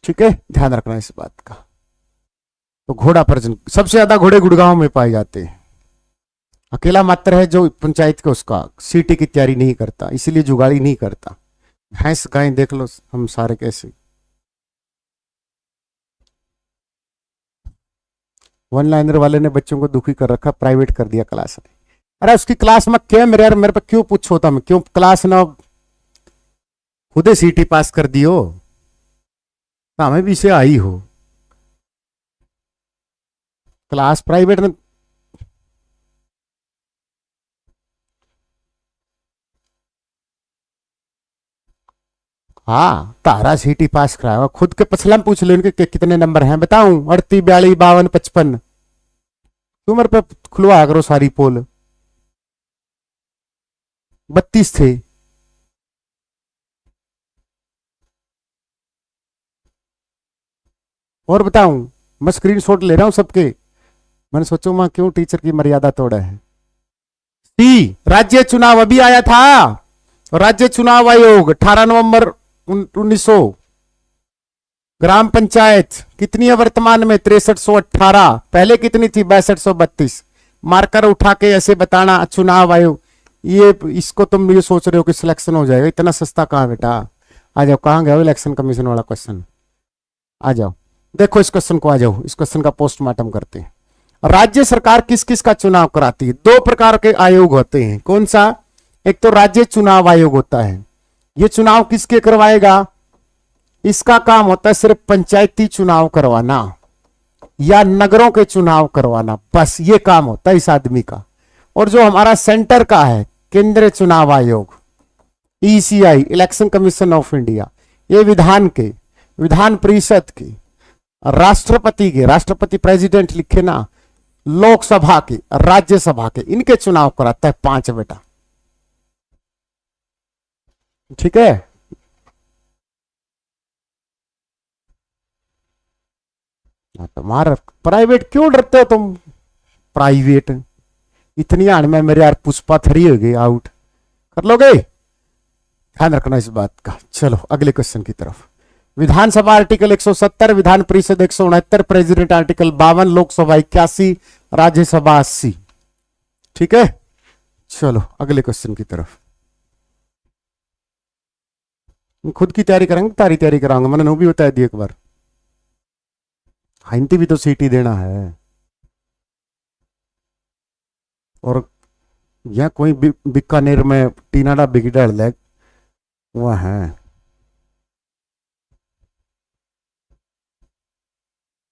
[SPEAKER 1] ठीक है, ध्यान रखना इस बात का। तो घोड़ा प्रजन सबसे ज्यादा घोड़े गुड़गांव में पाए जाते हैं। अकेला मात्र है जो पंचायत के उसका सीटी की तैयारी नहीं करता, इसलिए जुगाड़ी नहीं करता। भैंस गाय देख लो हम सारे कैसे। वन लाइनर वाले ने बच्चों को दुखी कर रखा, प्राइवेट कर दिया क्लास में। अरे उसकी क्लास में क्या मेरे पे क्यों पूछो था, मैं क्यों क्लास ना खुदे सीटी पास कर दियो, हमें भी से आई हो क्लास प्राइवेट में। हाँ तारा सीटी पास कराया, खुद के पछला पूछ ले उनके कितने नंबर हैं बताऊं? 38 42 52 55। क्यों मेरे पे खुलवा करो सारी पोल। 32 थे। और बताऊं, मैं स्क्रीनशॉट ले रहा हूं सबके। मैंने सोचो मैं क्यों टीचर की मर्यादा तोड़ा है। सी राज्य चुनाव अभी आया था। राज्य चुनाव आयोग 18 नवंबर 1900। ग्राम पंचायत कितनी है वर्तमान में? 6318। पहले कितनी थी? 6232। मार्कर उठा के ऐसे बताना चुनाव आयोग। ये इसको तुम ये सोच रहे हो कि सिलेक्शन हो जाएगा, इतना सस्ता कहां बेटा। आ जाओ, कहां गया इलेक्शन कमीशन वाला क्वेश्चन? आ जाओ, देखो इस क्वेश्चन को, आ जाओ इस क्वेश्चन का पोस्टमार्टम करते हैं। राज्य सरकार किस किस का चुनाव कराती है? 2 प्रकार के आयोग होते हैं। कौन सा? एक तो राज्य चुनाव आयोग होता है। ये चुनाव किसके करवाएगा? इसका काम होता है सिर्फ पंचायती चुनाव करवाना या नगरों के चुनाव करवाना, बस ये काम होता है इस आदमी का। और जो हमारा सेंटर का है केंद्रीय चुनाव आयोग, ECI, election commission of India, ये विधान परिषद के, राष्ट्रपति के, राष्ट्रपति प्रेसिडेंट लिखे ना, लोकसभा के, राज्यसभा के, इनके चुनाव कराता है 5 बेटा। ठीक है, तुम्हारा प्राइवेट क्यों डरते हो तुम? प्राइवेट इतनी आड़ में मेरे यार पुष्पा 3 हो गई, आउट कर लोगे, ध्यान रखना इस बात का। चलो अगले क्वेश्चन की तरफ। विधानसभा article 170, Vidhan Parishad 169, president article 52, Lok Sabha 81, Rajya Sabha 80। ठीक है, चलो अगले क्वेश्चन की तरफ। खुद की तैयारी करेंगे, तारी तैयारी कराऊंगा, मैंने वो भी बता दिया एक बार। हिंदी भी तो सीटी देना है। और यह कोई बीकानेर में टीनाडा बिगड़ लैग वह है,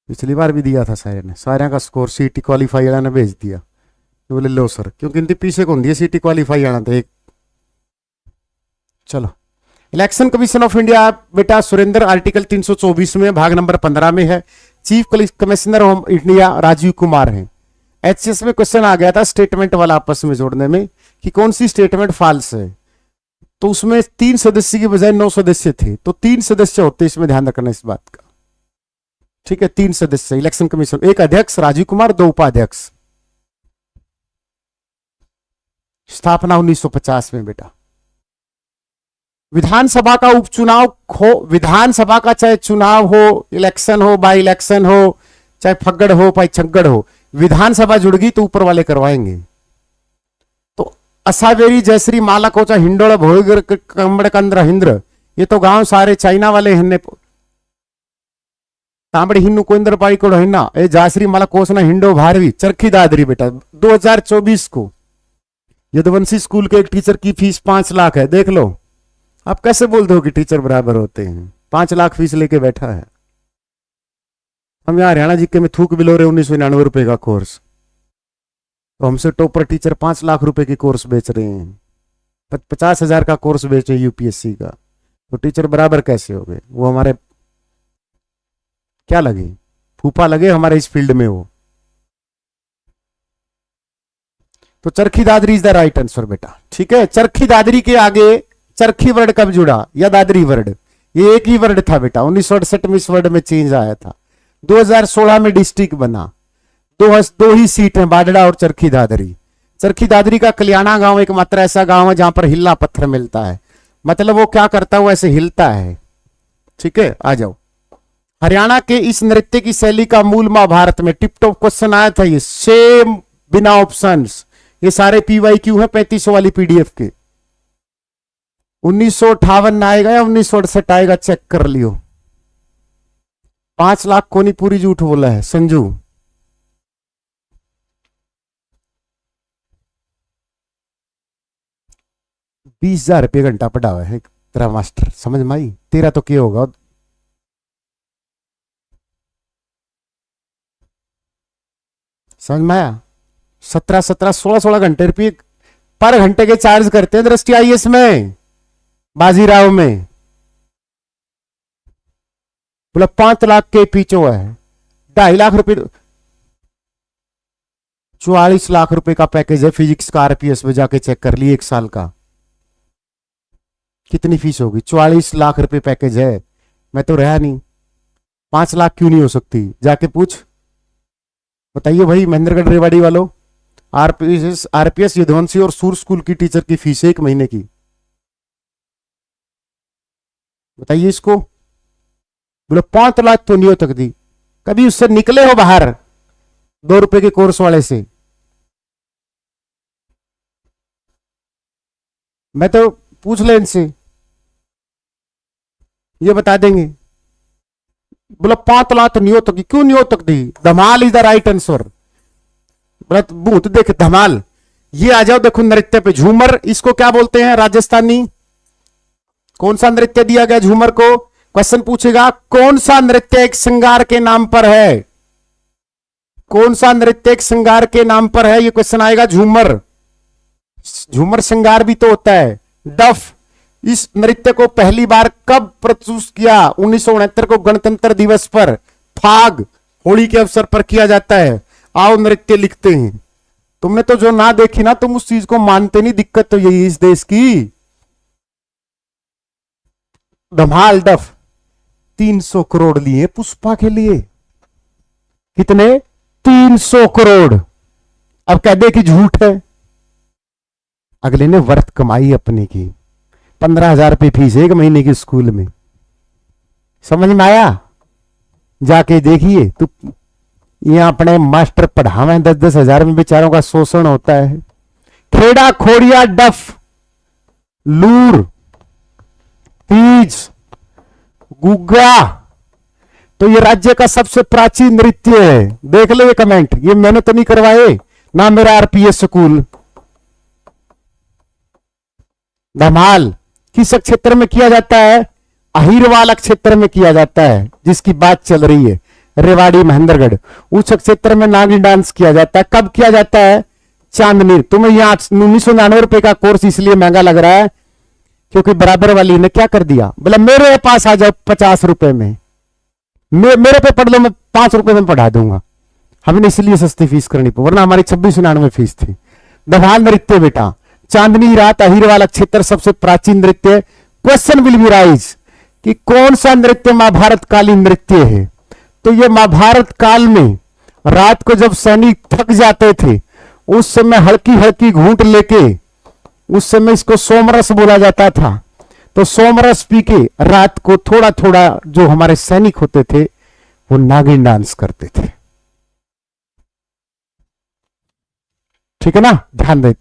[SPEAKER 1] पिछली बार भी दिया था सारे ने, सारे का स्कोर सीटी क्वालिफाई वाला ने भेज दिया। तो बोले लो सर, क्योंकि इनके पीछे कौन दिया सीटी क्वालिफाई आना था एक। चलो, इलेक्शन कमीशन ऑफ इंडिया बेटा सुरेंद्र आर्टिकल 324 में भाग नंबर 15 में है। Chief commissioner of India Rajiv Kumar हैं। एचएस में क्वेश्चन आ गया था स्टेटमेंट वाला आपस में जोड़ने में कि कौन सी स्टेटमेंट फॉल्स है, तो उसमें 3 सदस्य की बजाय 9 सदस्य थे, तो 3 सदस्य होते, इसमें ध्यान रखना इस बात का। ठीक है, 3 सदस्य इलेक्शन कमीशन, 1 अध्यक्ष राजीव कुमार, 2 उपाध्यक्ष। स्थापना 1950 में बेटा। विधानसभा का उपचुनाव हो, विधानसभा का चाहे चुनाव हो, इलेक्शन हो, बाई इलेक्शन हो, चाहे फग्गड़ हो चाहे छग्गड़ हो, विधानसभा जुड़ गई तो ऊपर वाले करवाएंगे। तो असावेरी जयश्री मालक हो चाहे हिंडोड़ भोईगर कमड़ कंद्र हिंद्र, ये तो गांव सारे चाइना वाले हैं। तांबड़ी हिन्नू कोइंद्र पाई को हिन्ना ए जासरी माला कोसना हिंडो भारवी चरखी दादरी बेटा। 2024 को यदुवंशी स्कूल के एक टीचर की फीस 5 लाख है, देख लो। आप कैसे बोलते हो कि टीचर बराबर होते हैं? 5 लाख फीस लेके बैठा है। हम यहाँ हरियाणा जीके में थूक बिलो रहे 1999 रुपए का कोर्स, तो हमसे टॉपर टीचर 5 लाख रुपए की कोर्स बेच रहे हैं, 50,000 का कोर्स बेचे यूपीएससी का, तो टीचर बराबर कैसे हो गए? वो हमारे क्या लगे, फूफा लगे हमारे इस फील्ड में वो। तो Charkhi Dadri is the right answer बेटा। ठीक है, चरखी दादरी के आगे चरखी वर्ड कब जुड़ा या दादरी वर्ड? ये एक ही वर्ड था बेटा, 1968 में इस वर्ड में चेंज आया था। 2016 में डिस्ट्रिक्ट बना। 2 ही सीट है, बाडड़ा और चरखी दादरी। चरखी दादरी का कल्याणा गांव एक मात्र ऐसा गांव है जहां पर हिल्ला पत्थर मिलता है, मतलब वो क्या करता है, वो ऐसे हिलता है। ठीक है, आ जाओ। हरियाणा के इस नृत्य की शैली का मूल महाभारत में टिप टॉप क्वेश्चन आया था, ये सेम बिना ऑप्शंस। ये सारे PYQ है 3500 वाली PDF के। 1958 आएगा या 1968 आएगा, चेक कर लियो। 5 लाख को नहीं, पूरी झूठ बोला है संजू। ₹20,000 घंटा पढ़ा हुआ है तेरा मास्टर, समझ में आई? तेरा तो क्या होगा? समझ में आया? 16 घंटे रुपये पर घंटे के चार्ज करते हैं दृष्टि IAS में, बाजीराव में। बोला 5 लाख के पीछे है, 2.5 लाख रुपए, 44 लाख रुपए का पैकेज है फिजिक्स का। RPS में जाके चेक कर लिए, 1 साल का कितनी फीस होगी? 44 लाख रुपए पैकेज है। मैं तो रहा नहीं, 5 लाख क्यों नहीं हो सकती? जाके पूछ, बताइए भाई महेंद्रगढ़ रेवाड़ी वालों। RPS यदुवंशी और सूर स्कूल की टीचर की फीस 1 महीने की, बताइए इसको। बोले 5 लाख तो नहीं हो सकती। कभी उससे निकले हो बाहर 2 रुपए के कोर्स वाले से? मैं तो पूछ ले इनसे, ये बता देंगे। बोला 5 लाख तो नहीं हो सकती। क्यों नहीं हो सकती? धमाल इज द राइट आंसर। बोला भूत देख धमाल। ये आ जाओ, देखो नृत्य पे झूमर, इसको क्या बोलते हैं राजस्थानी? कौन सा नृत्य दिया गया झूमर को? क्वेश्चन पूछेगा कौन सा नृत्य एक श्रृंगार के नाम पर है, कौन सा नृत्य एक श्रृंगार के नाम पर है, ये क्वेश्चन आएगा। झूमर, झूमर श्रृंगार भी तो होता है। डफ, इस नृत्य को पहली बार कब प्रस्तुत किया, 1969 को गणतंत्र दिवस पर। फाग, होली के अवसर पर किया जाता है। आओ नृत्य लिखते हैं। तुमने तो जो ना देखी ना, तुम उस चीज को मानते नहीं, दिक्कत तो यही इस देश की। धमाल डफ 300 करोड़ लिए पुष्पा के लिए। कितने? 300 करोड़। अब कह दे कि झूठ है। अगले ने वर्थ कमाई अपने की। 15,000 रुपये फीस एक महीने की स्कूल में। समझ में आया? जाके देखिए। तो यहां अपने मास्टर पढ़ावे 10-10 हजार में बेचारों का शोषण होता है। खेड़ा, खोड़िया, डफ, लूर, तीज, गुग्गा, तो ये राज्य का सबसे प्राचीन नृत्य है। देख लो ये कमेंट, ये मैंने तो नहीं करवाए ना, मेरा आरपीएस स्कूल। धमाल किस क्षेत्र में किया जाता है? अहिरवाल क्षेत्र में किया जाता है, जिसकी बात चल रही है, रेवाड़ी महेंद्रगढ़। उस क्षेत्र में नागिन डांस किया जाता है। कब किया जाता है? चांदनी। तुम्हें यहाँ 1999 रुपए का कोर्स इसलिए महंगा लग रहा है क्योंकि बराबर वाली ने क्या कर दिया, बोला मेरे पास आ जाओ 50 रुपए में, मेरे पे पढ़ लो, मैं 5 रुपए में पढ़ा दूंगा। हमने इसलिए सस्ती फीस करनी पड़ी, वरना हमारी 2699 फीस थी। धमाल नृत्य बेटा, चांदनी रात, अहिरवाल क्षेत्र सबसे प्राचीन नृत्य। क्वेश्चन विल बी राइज कि कौन सा नृत्य महाभारत कालीन नृत्य है? तो ये महाभारत काल में रात को जब सैनिक थक जाते थे, उस समय हल्की हल्की घूंट लेके, उस समय इसको सोमरस बोला जाता था। तो सोमरस पी के रात को थोड़ा थोड़ा जो हमारे सैनिक होते थे वो नागिन डांस करते थे। ठीक है ना? ध्यान दे।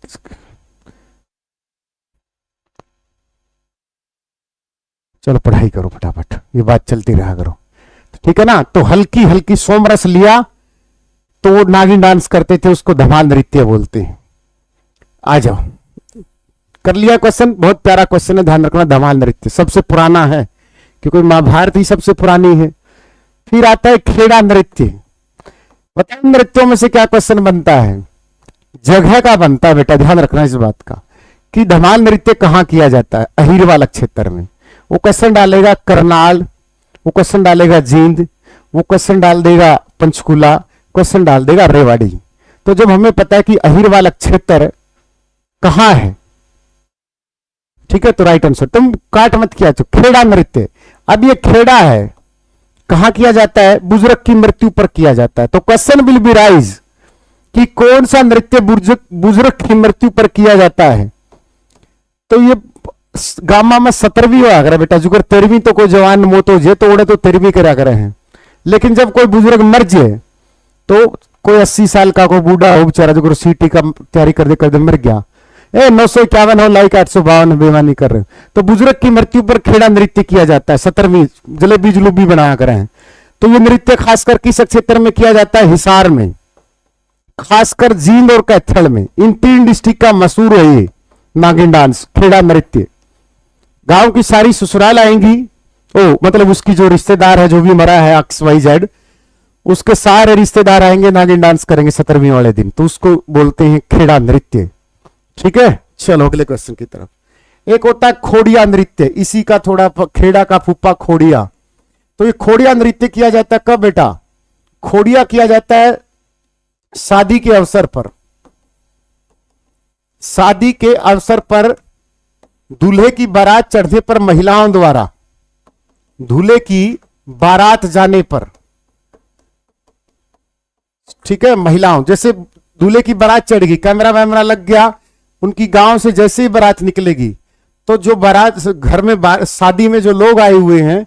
[SPEAKER 1] चलो पढ़ाई करो फटाफट, ये बात चलती रहा करो। ठीक है ना? तो हल्की हल्की सोमरस लिया तो वो नागिन डांस करते थे, उसको धमाल नृत्य बोलते हैं। आ जाओ, कर लिया क्वेश्चन? बहुत प्यारा क्वेश्चन है, ध्यान रखना। धमाल नृत्य सबसे पुराना है क्योंकि महाभारत ही सबसे पुरानी है। फिर आता है खेड़ा नृत्य। बताओ नृत्यों में से क्या क्वेश्चन बनता है? जगह का बनता है बेटा, ध्यान रखना इस बात का कि धमाल नृत्य कहां किया जाता है। अहिरवाल क्षेत्र में। वो क्वेश्चन डालेगा करनाल, वो क्वेश्चन डालेगा जींद, वो क्वेश्चन डाल देगा पंचकुला, क्वेश्चन डाल देगा रेवाड़ी। तो जब हमें पता है कि अहिरवाल क्षेत्र कहां है, ठीक है, तो राइट आंसर। तुम काट मत किया। तो खेड़ा नृत्य, अब ये खेड़ा है, कहां किया जाता है? बुजुर्ग की मृत्यु पर किया जाता है। तो क्वेश्चन विल बी राइज कि कौन सा नृत्य बुजुर्ग की मृत्यु पर किया जाता है? तो ये गामा में 17वीं हुआ कर बेटा, जुगर 13वीं तो कोई जवान मौत हो जाए तो उड़े तो 13वीं करा करे हैं। लेकिन जब कोई बुजुर्ग मर जाए तो कोई 80 साल का कोई बूढ़ा हो बेचारा जो सीटी का तैयारी करते मर गया, 951 हो लाइक 852 बेमानी कर रहे, तो बुजुर्ग की मृत्यु पर खेड़ा नृत्य किया जाता है। 17वीं जलेबी जलूबी बनाया करे हैं। तो ये नृत्य खासकर किस क्षेत्र में किया जाता है? हिसार में, खासकर जींद और कैथल में। इन 3 डिस्ट्रिक्ट का मशहूर है ये नागिन डांस, खेड़ा नृत्य। गांव की सारी ससुराल आएंगी, मतलब उसकी जो रिश्तेदार है, जो भी मरा है XYZ, उसके सारे रिश्तेदार आएंगे, नागिन डांस करेंगे 17वीं वाले दिन। तो उसको बोलते हैं खेड़ा नृत्य। ठीक है, चलो अगले क्वेश्चन की तरफ। एक होता है खोड़िया नृत्य, इसी का थोड़ा खेड़ा का फूफा खोड़िया। तो ये खोड़िया नृत्य किया जाता है कब बेटा? खोड़िया किया जाता है शादी के अवसर पर। शादी के अवसर पर दूल्हे की बारात चढ़ने पर महिलाओं द्वारा, दूल्हे की बारात जाने पर, ठीक है, महिलाओं, जैसे दूल्हे की बारात चढ़ेगी, कैमरा वैमरा लग गया, उनकी गांव से जैसे ही बारात निकलेगी तो जो बारात घर में शादी में जो लोग आए हुए हैं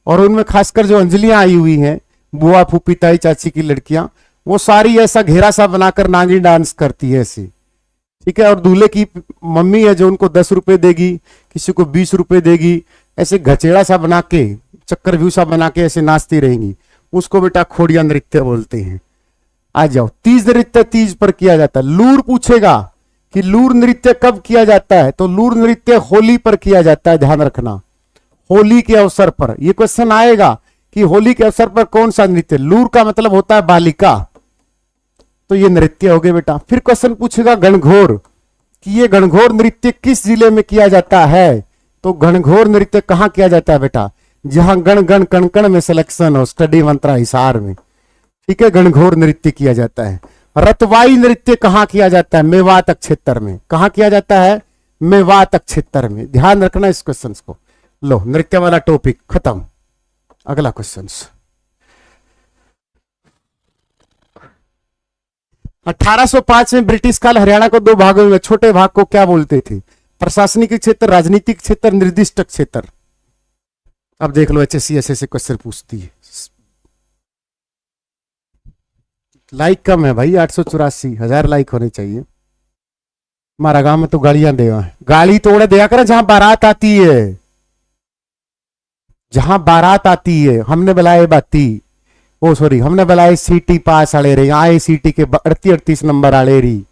[SPEAKER 1] और उनमें खासकर जो अंजलियां आई हुई हैं, बुआ फूफी ताई चाची की लड़कियां, वो सारी ऐसा घेरा सा बनाकर नागिन डांस करती है ऐसी। ठीक है, और दूल्हे की मम्मी है जो उनको 10 रुपए देगी, किसी को 20 रुपए देगी, ऐसे घचेड़ा सा बना के, चक्कर व्यू सा बना के ऐसे नाचती रहेंगी। उसको बेटा खोड़िया नृत्य बोलते हैं। आ जाओ, तीज नृत्य तीज पर किया जाता है। लूर पूछेगा कि लूर नृत्य कब किया जाता है? तो लूर नृत्य होली पर किया जाता है, ध्यान रखना। होली के अवसर पर, ये क्वेश्चन आएगा कि होली के अवसर पर कौन सा नृत्य। लूर का मतलब होता है बालिका, तो ये नृत्य हो गए बेटा। फिर क्वेश्चन पूछेगा गणघोर, कि ये गणघोर नृत्य किस जिले में किया जाता है। तो गणघोर नृत्य कहां किया जाता है बेटा, जहां गण गण कण कण में सिलेक्शन हो, स्टडी मंत्रा हिसार में, ठीक है, गणघोर नृत्य किया जाता है। रतवाई नृत्य कहां किया जाता है, मेवात क्षेत्र में। कहां किया जाता है, मेवात क्षेत्र में। ध्यान रखना इस क्वेश्चन को। लो, नृत्य वाला टॉपिक खत्म। अगला क्वेश्चन, 1805 में ब्रिटिश काल हरियाणा को दो भागों में, छोटे भाग को क्या बोलते थे। प्रशासनिक क्षेत्र, राजनीतिक क्षेत्र, निर्दिष्ट क्षेत्र। अब देख लो HSC ऐसे क्वेश्चन पूछती है। लाइक कम है भाई, 884, 1000 लाइक होने चाहिए। हमारा गांव में तो गाड़ियां देवा है, गाड़ी तोड़े दिया कर जहां बारात आती है, जहां बारात आती है। हमने बुलाए बाती, ओ सॉरी, हमने बुलाए सीटी पास आले रे, आए सीटी के 38 नंबर आले री।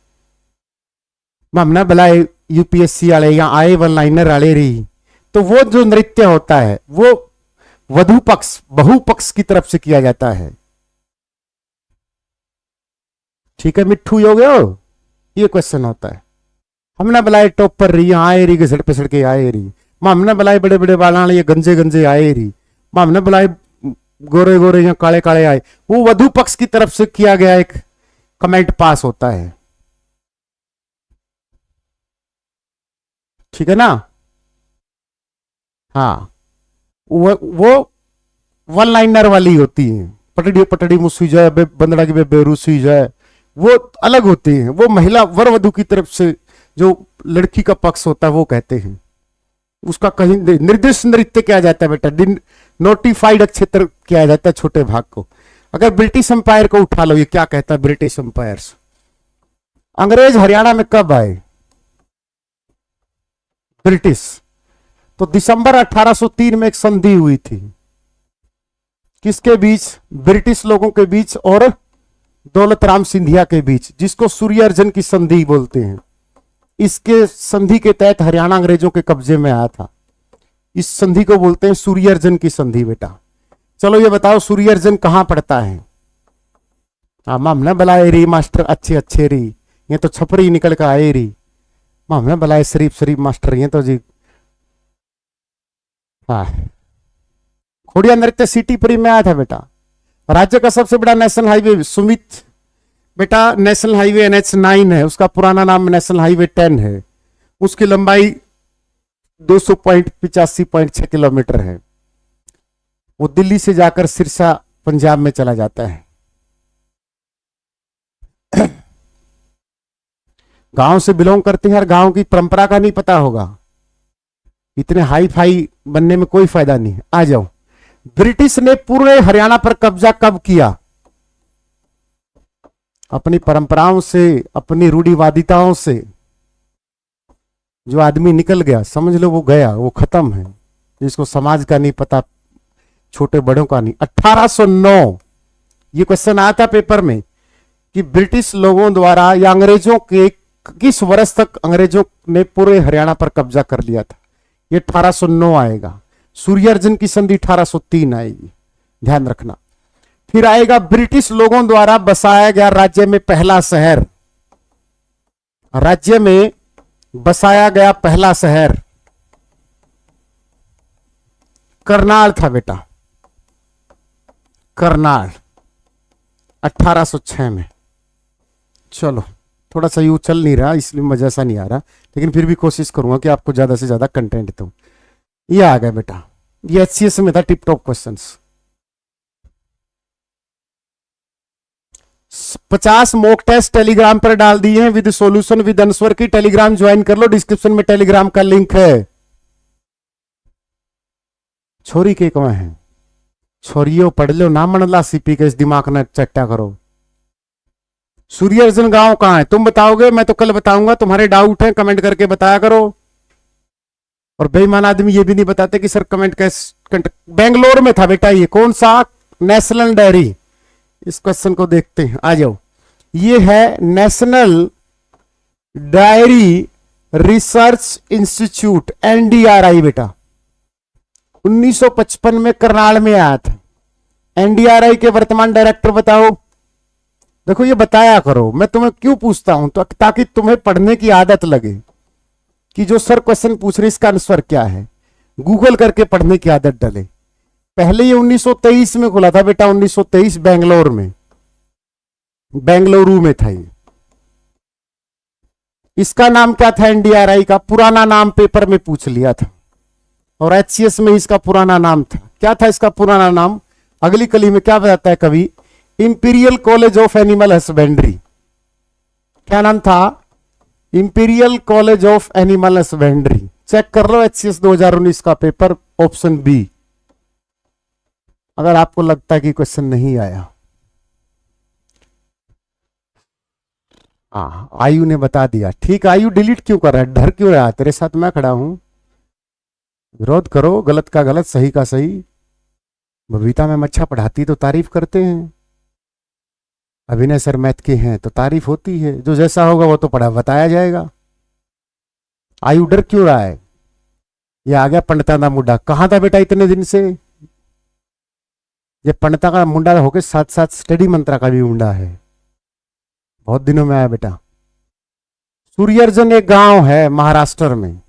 [SPEAKER 1] हमने बुलाए UPSC आले या आए वन लाइनर आले री। तो वो जो नृत्य होता है वो वधु पक्ष, बहु पक्ष की तरफ से किया जाता है। ठीक है मिट्ठू, हो गया ये क्वेश्चन होता है। हमने बुलाए टॉप पर रही, आए रही, घसड़ पिसड़ के आए रही। हमने बुलाए बड़े बड़े बाल, ये गंजे गंजे आए रही। हमने बुलाए गोरे गोरे या काले काले आए। वो वधु पक्ष की तरफ से किया गया एक कमेंट पास होता है। ठीक है ना। हाँ, वो वन लाइनर वाली होती है। पटड़ी पटड़ी मुस्सी जाए, बंदड़ा की बेरूसी जाए, वो अलग होती है। वो महिला वर वधु की तरफ से जो लड़की का पक्ष होता है वो कहते हैं। उसका कहीं निर्दिष्ट नृत्य किया जाता है बेटा, नोटिफाइड क्षेत्र किया जाता है छोटे भाग को। अगर ब्रिटिश एम्पायर को उठा लो, ये क्या कहता है ब्रिटिश एम्पायर। अंग्रेज हरियाणा में कब आए ब्रिटिश, तो दिसंबर 1803 में एक संधि हुई थी। किसके बीच, ब्रिटिश लोगों के बीच और दौलत राम सिंधिया के बीच, जिसको सूर्यार्जन की संधि बोलते हैं। इसके संधि के तहत हरियाणा अंग्रेजों के कब्जे में आया था। इस संधि को बोलते हैं सूर्यार्जन की संधि बेटा। चलो ये बताओ सूर्यार्जन कहां पड़ता है। हमने बुलाए री मास्टर अच्छे अच्छे री, ये तो छपरी निकल कर आए री। हमने बुलाए शरीफ शरीफ मास्टर, ये तो जी हाँ। खोड़िया नृत्य सिटी परी में आया था बेटा। राज्य का सबसे बड़ा नेशनल हाईवे सुमित बेटा, नेशनल हाईवे NH9 है, उसका पुराना नाम नेशनल हाईवे 10 है। उसकी लंबाई 285.6 किलोमीटर है। वो दिल्ली से जाकर सिरसा पंजाब में चला जाता है। गांव से बिलोंग करते हैं और गांव की परंपरा का नहीं पता होगा, इतने हाई फाई बनने में कोई फायदा नहीं। आ जाओ, ब्रिटिश ने पूरे हरियाणा पर कब्जा कब किया। अपनी परंपराओं से, अपनी रूढ़िवादिताओं से जो आदमी निकल गया, समझ लो वो गया, वो खत्म है। जिसको समाज का नहीं पता, छोटे बड़ों का नहीं। 1809 ये क्वेश्चन आया था पेपर में कि ब्रिटिश लोगों द्वारा या अंग्रेजों के किस वर्ष तक अंग्रेजों ने पूरे हरियाणा पर कब्जा कर लिया था। ये 1809 आएगा। सूर्यार्जन की संधि 1803 आएगी, ध्यान रखना। फिर आएगा ब्रिटिश लोगों द्वारा बसाया गया राज्य में पहला शहर। राज्य में बसाया गया पहला शहर करनाल था बेटा, करनाल 1806 में। चलो थोड़ा सा यू चल नहीं रहा इसलिए मजा सा नहीं आ रहा, लेकिन फिर भी कोशिश करूंगा कि आपको ज्यादा से ज्यादा कंटेंट दूं। ये आ गया बेटा, ये HCS में था tip top questions. 50 mock test Telegram पर डाल दिए हैं with solution with answer key. Telegram join कर लो, डिस्क्रिप्शन में टेलीग्राम का लिंक है। छोरी के कौन है, छोरियो पढ़ लो ना, मनला सीपी के इस दिमाग ने चट्टा करो। सूर्यार्जन गांव कहां है तुम बताओगे, मैं तो कल बताऊंगा। तुम्हारे डाउट हैं कमेंट करके बताया करो। और बेईमान आदमी ये भी नहीं बताते कि सर कमेंट कैसे। बेंगलोर में था बेटा। ये कौन सा, नेशनल डायरी। इस क्वेश्चन को देखते हैं, आ जाओ। ये है national diary research institute, NDRI बेटा। 1955 में करनाल में आया था। एनडीआरआई के वर्तमान डायरेक्टर बताओ। देखो ये बताया करो, मैं तुम्हें क्यों पूछता हूं, तो ताकि तुम्हें पढ़ने की आदत लगे कि जो सर क्वेश्चन पूछ रहे इसका आंसर क्या है, गूगल करके पढ़ने की आदत डले। पहले ये 1923 में खुला था बेटा, 1923 बेंगलोर में, बेंगलुरु में था ये। इसका नाम क्या था एनडीआरआई का? पुराना नाम पेपर में पूछ लिया था, और एचसीएस में इसका पुराना नाम था। क्या था इसका पुराना नाम? अगली कली में क्या बताता है कवि? Imperial College of Animal Husbandry. क्या नाम था? Imperial College of Animal Husbandry. Check कर लो एचसीएस 2019 का पेपर, ऑप्शन बी, अगर आपको लगता है कि क्वेश्चन नहीं आया। आयु ने बता दिया। ठीक, आयु डिलीट क्यों कर रहा है, डर क्यों रहा है? तेरे साथ मैं खड़ा हूं, विरोध करो, गलत का गलत, सही का सही। बबीता मैम अच्छा पढ़ाती तो तारीफ करते हैं, अभिनय सर मैथ के हैं तो तारीफ होती है, जो जैसा होगा वो तो पढ़ा बताया जाएगा। आयु डर क्यों रहा है? ये आ गया पंडिता का मुंडा। कहां था बेटा इतने दिन से? ये पंडिता का मुंडा होके साथ साथ स्टडी मंत्रा का भी मुंडा है, बहुत दिनों में आया बेटा। सूर्यर्जन एक गांव है महाराष्ट्र में।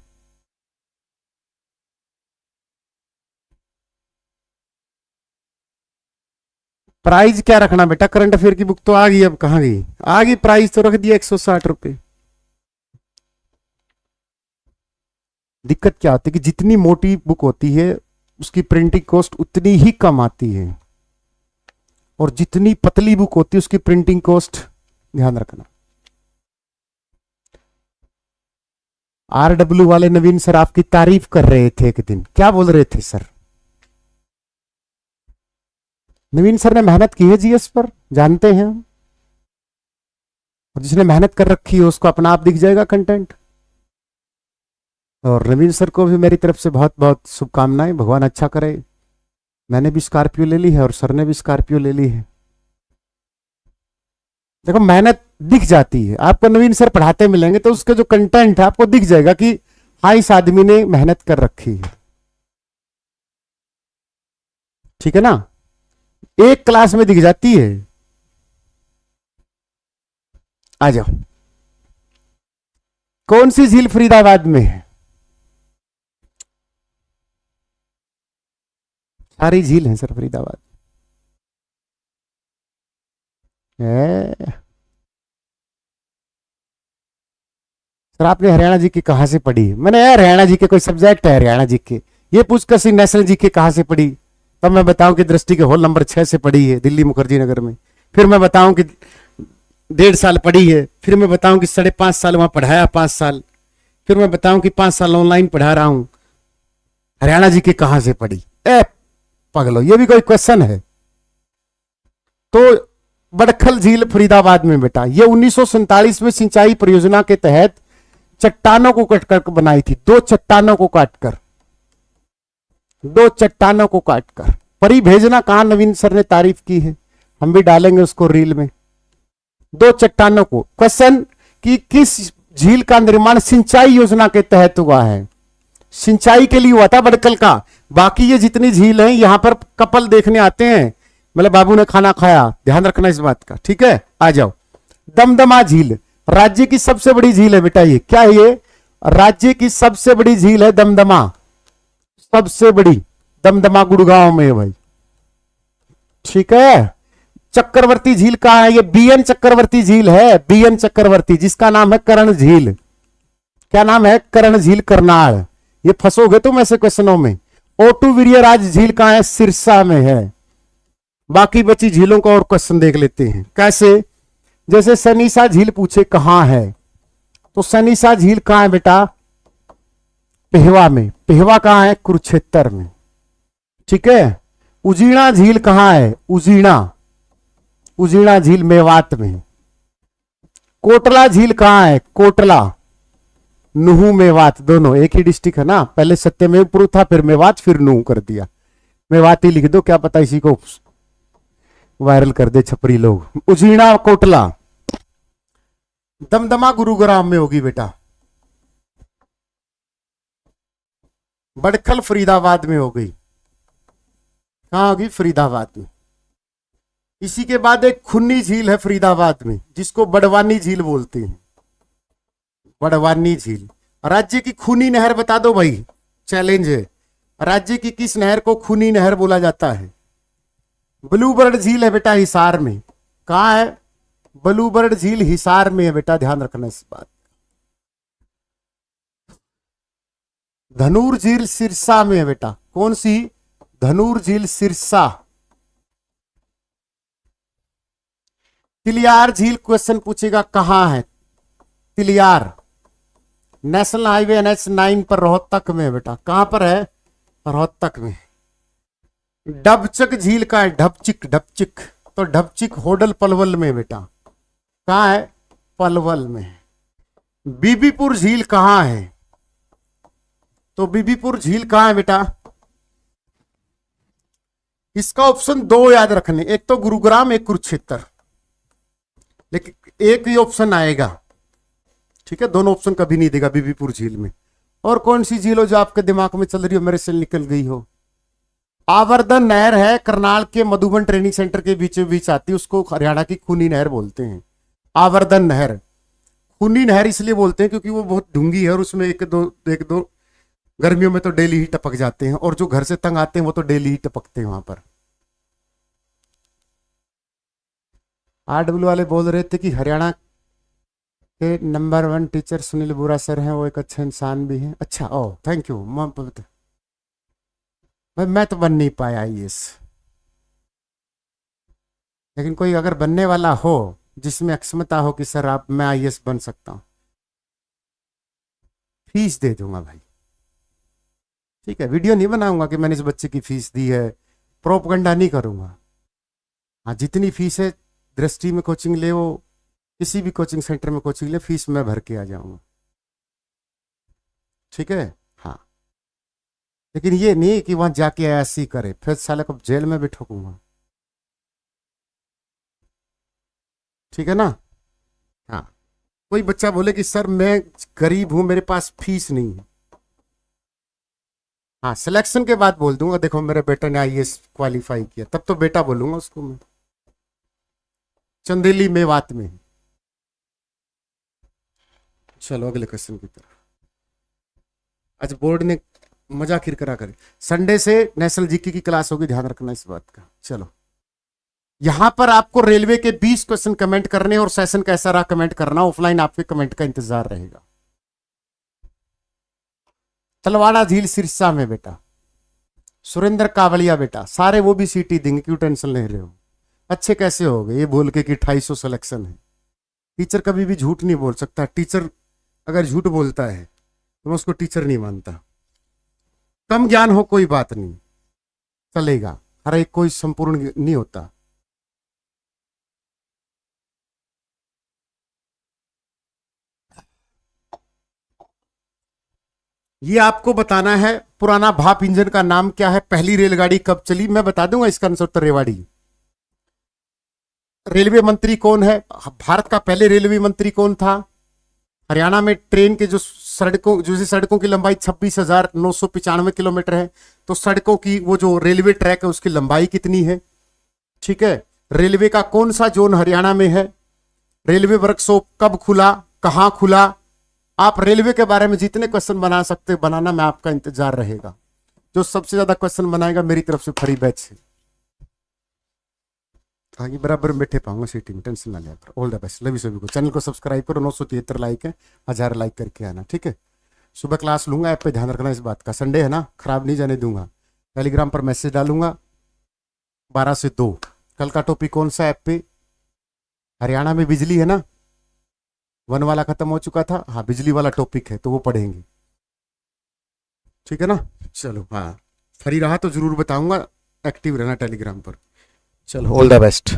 [SPEAKER 1] प्राइस क्या रखना बेटा? करंट अफेयर की बुक तो आ गई, अब कहां गई? आ गई, प्राइस तो रख दिया 160 रुपए। दिक्कत क्या होती है कि जितनी मोटी बुक होती है उसकी प्रिंटिंग कॉस्ट उतनी ही कम आती है, और जितनी पतली बुक होती है उसकी प्रिंटिंग कॉस्ट, ध्यान रखना। आरडब्ल्यू वाले नवीन सर आपकी तारीफ कर रहे थे एक दिन, क्या बोल रहे थे सर? नवीन सर ने मेहनत की है जीएस पर, जानते हैं हम, और जिसने मेहनत कर रखी है उसको अपना आप दिख जाएगा कंटेंट। और नवीन सर को भी मेरी तरफ से बहुत बहुत शुभकामनाएं, भगवान अच्छा करे। मैंने भी स्कॉर्पियो ले ली है और सर ने भी स्कॉर्पियो ले ली है। देखो मेहनत दिख जाती है आपको, नवीन सर पढ़ाते मिलेंगे तो उसके जो कंटेंट है आपको दिख जाएगा कि हाँ इस आदमी ने मेहनत कर रखी है। ठीक है ना, एक क्लास में दिख जाती है। आ जाओ, कौन सी झील फरीदाबाद में है? सारी झील है सर फरीदाबाद है। सर आपने हरियाणा जी के कहां से पढ़ी? मैंने यार हरियाणा जी के कोई सब्जेक्ट है हरियाणा जी के? ये पूछकर सी नेशनल जी के कहां से पढ़ी, तब मैं बताऊं कि दृष्टि के होल नंबर 6 से पढ़ी है दिल्ली मुखर्जी नगर में, फिर मैं बताऊं कि 1.5 साल पढ़ी है, फिर मैं बताऊं कि 5.5 साल वहां पढ़ाया 5 साल, फिर मैं बताऊं कि 5 साल ऑनलाइन पढ़ा रहा हूं। हरियाणा जी के कहां से पढ़ी? ए पगलो, ये भी कोई क्वेश्चन है? तो बड़खल झील फरीदाबाद में बेटा, ये 1947 में सिंचाई परियोजना के तहत चट्टानों को कटकर बनाई थी, दो चट्टानों को काटकर। परी भेजना कहां? नवीन सर ने तारीफ की है, हम भी डालेंगे उसको रील में। दो चट्टानों को, क्वेश्चन कि किस झील का निर्माण सिंचाई योजना के तहत हुआ है? सिंचाई के लिए हुआ था बड़कल का। बाकी ये जितनी झील है यहां पर कपल देखने आते हैं, मतलब बाबू ने खाना खाया, ध्यान रखना इस बात का, ठीक है। आ जाओ, दमदमा झील राज्य की सबसे बड़ी झील है बेटा। ये क्या है? ये राज्य की सबसे बड़ी झील है दमदमा, सबसे बड़ी दमदमा गुड़गांव में है भाई, ठीक है। चक्रवर्ती झील कहां है? ये बीएन चक्रवर्ती झील है, बीएन चक्रवर्ती, जिसका नाम है कर्ण झील। क्या नाम है? कर्ण झील, करनाल। ये फंसोगे तुम ऐसे क्वेश्चनों में। ओटू वीर्यराज झील कहां है? सिरसा में है। बाकी बची झीलों को और क्वेश्चन देख लेते हैं कैसे। जैसे सनीसा झील पूछे कहां है, तो सनीसा झील कहां है बेटा? पेहवा में। पेहवा कहां है? कुरुक्षेत्र में, ठीक है। उजीना झील कहां है? उजीना झील मेवात में। कोटला झील कहां है? कोटला, नुहू मेवात, दोनों एक ही डिस्ट्रिक्ट है ना। पहले सत्यमेवपुर था, फिर मेवात, फिर नुहू कर दिया। मेवात ही लिख दो, क्या पता इसी को वायरल कर दे छपरी लोग। उजीना कोटला। दमदमा गुरुग्राम में होगी बेटा। बड़खल फरीदाबाद में हो गई। कहाँ होगी? फरीदाबाद में। इसी के बाद एक खुन्नी झील है फरीदाबाद में, जिसको बड़वानी झील बोलते हैं, बड़वानी झील। राज्य की खूनी नहर बता दो भाई, चैलेंज है। राज्य की किस नहर को खूनी नहर बोला जाता है? ब्लूबर्ड झील है बेटा हिसार में। कहाँ है? ब्लूबर्ड झील हिसार में है बेटा, ध्यान रखना इस बात। धनूर झील सिरसा में है बेटा। कौन सी? धनूर झील सिरसा। तिलियार झील क्वेश्चन पूछेगा कहां है? तिलियार नेशनल हाईवे NH9 पर रोहतक में है बेटा। कहां पर है? रोहतक में। डबचक झील का है, ढपचिक, ढपचिक, तो ढपचिक होडल पलवल में बेटा। कहां है? पलवल में। बीबीपुर झील कहां है? तो बीबीपुर झील कहां है बेटा? इसका ऑप्शन दो याद रखने, एक तो गुरुग्राम, एक कुरुक्षेत्र, लेकिन एक ही ऑप्शन आएगा, ठीक है? दोनों ऑप्शन कभी नहीं देगा बीबीपुर झील में। और कौन सी झील हो जो आपके दिमाग में चल रही हो, मेरे से निकल गई हो? आवर्धन नहर है, करनाल के मधुबन ट्रेनिंग सेंटर के बीचों बीच आती है, उसको हरियाणा की खूनी नहर बोलते हैं। आवर्धन नहर खूनी नहर इसलिए बोलते हैं क्योंकि वो बहुत डूंगी है और उसमें एक दो गर्मियों में तो डेली ही टपक जाते हैं, और जो घर से तंग आते हैं वो तो डेली ही टपकते हैं वहां पर। RW वाले बोल रहे थे कि हरियाणा के नंबर 1 टीचर सुनील बुरा सर हैं, वो एक अच्छे इंसान भी हैं। अच्छा, ओ थैंक यू। मैं तो बन नहीं पाया IAS, लेकिन कोई अगर बनने वाला हो जिसमें अक्षमता हो कि सर आप मैं IAS बन सकता हूं, फीस दे दूंगा भाई, ठीक है? वीडियो नहीं बनाऊंगा कि मैंने इस बच्चे की फीस दी है, प्रोपगंडा नहीं करूंगा। हाँ, जितनी फीस है दृष्टि में कोचिंग ले, वो किसी भी कोचिंग सेंटर में कोचिंग ले, फीस मैं भर के आ जाऊंगा, ठीक है? हाँ, लेकिन ये नहीं कि वहां जाके ऐसी करे, फिर साले को जेल में भी ठोकूंगा, ठीक है ना? हाँ, कोई बच्चा बोले कि सर मैं गरीब हूं, मेरे पास फीस नहीं है, हाँ, सिलेक्शन के बाद बोल दूंगा देखो मेरे बेटे ने IAS क्वालिफाई किया, तब तो बेटा बोलूंगा उसको मैं। चंदेली मेवात में। चलो अगले क्वेश्चन की तरफ। आज बोर्ड ने मजा किरकिरा करे। संडे से नेशनल जीके की क्लास होगी, ध्यान रखना इस बात का। चलो, यहां पर आपको रेलवे के 20 क्वेश्चन कमेंट करने, और सेशन कैसा रहा कमेंट करना, ऑफलाइन आपके कमेंट का इंतजार रहेगा। तलवाड़ा झील सिरसा में बेटा। सुरेंद्र कावड़िया बेटा, सारे वो भी सीटी देंगे, क्यों टेंशन ले रहे हो? अच्छे कैसे हो गए ये बोल के कि 250 सिलेक्शन है? टीचर कभी भी झूठ नहीं बोल सकता। टीचर अगर झूठ बोलता है तो मैं उसको टीचर नहीं मानता। कम ज्ञान हो कोई बात नहीं, चलेगा, हर एक कोई संपूर्ण नहीं होता। ये आपको बताना है पुराना भाप इंजन का नाम क्या है, पहली रेलगाड़ी कब चली, मैं बता दूंगा इसका आंसर उत्तर रेवाड़ी। रेलवे मंत्री कौन है? भारत का पहले रेलवे मंत्री कौन था? हरियाणा में ट्रेन के जो सड़कों की लंबाई 26,995 किलोमीटर है, तो सड़कों की वो जो रेलवे ट्रैक है उसकी लंबाई कितनी है? ठीक है। रेलवे का कौन सा जोन हरियाणा में है? रेलवे वर्कशॉप कब खुला, कहां खुला? आप रेलवे के बारे में जितने क्वेश्चन बना सकते बनाना, मैं आपका इंतजार रहेगा। जो सबसे ज्यादा क्वेश्चन बनाएगा मेरी तरफ से फ्री बैच से आगे बराबर बैठे पाऊंगा सीटी में, टेंशन ना लिया करो। ऑल द बेस्ट लवी सभी को। चैनल को सब्सक्राइब करो, 973 लाइक है, 1000 लाइक करके आना, ठीक है। सुबह क्लास लूंगा, ऐप पे ध्यान रखना इस बात का। संडे है ना, खराब नहीं जाने दूंगा। टेलीग्राम पर मैसेज डालूंगा 12 से 2। कल का टॉपिक कौन सा ऐप पे? हरियाणा में बिजली है ना, वन वाला खत्म हो चुका था, हाँ बिजली वाला टॉपिक है तो वो पढ़ेंगे, ठीक है ना। चलो हाँ, फ्री रहा तो जरूर बताऊंगा, एक्टिव रहना टेलीग्राम पर। चलो ऑल द बेस्ट।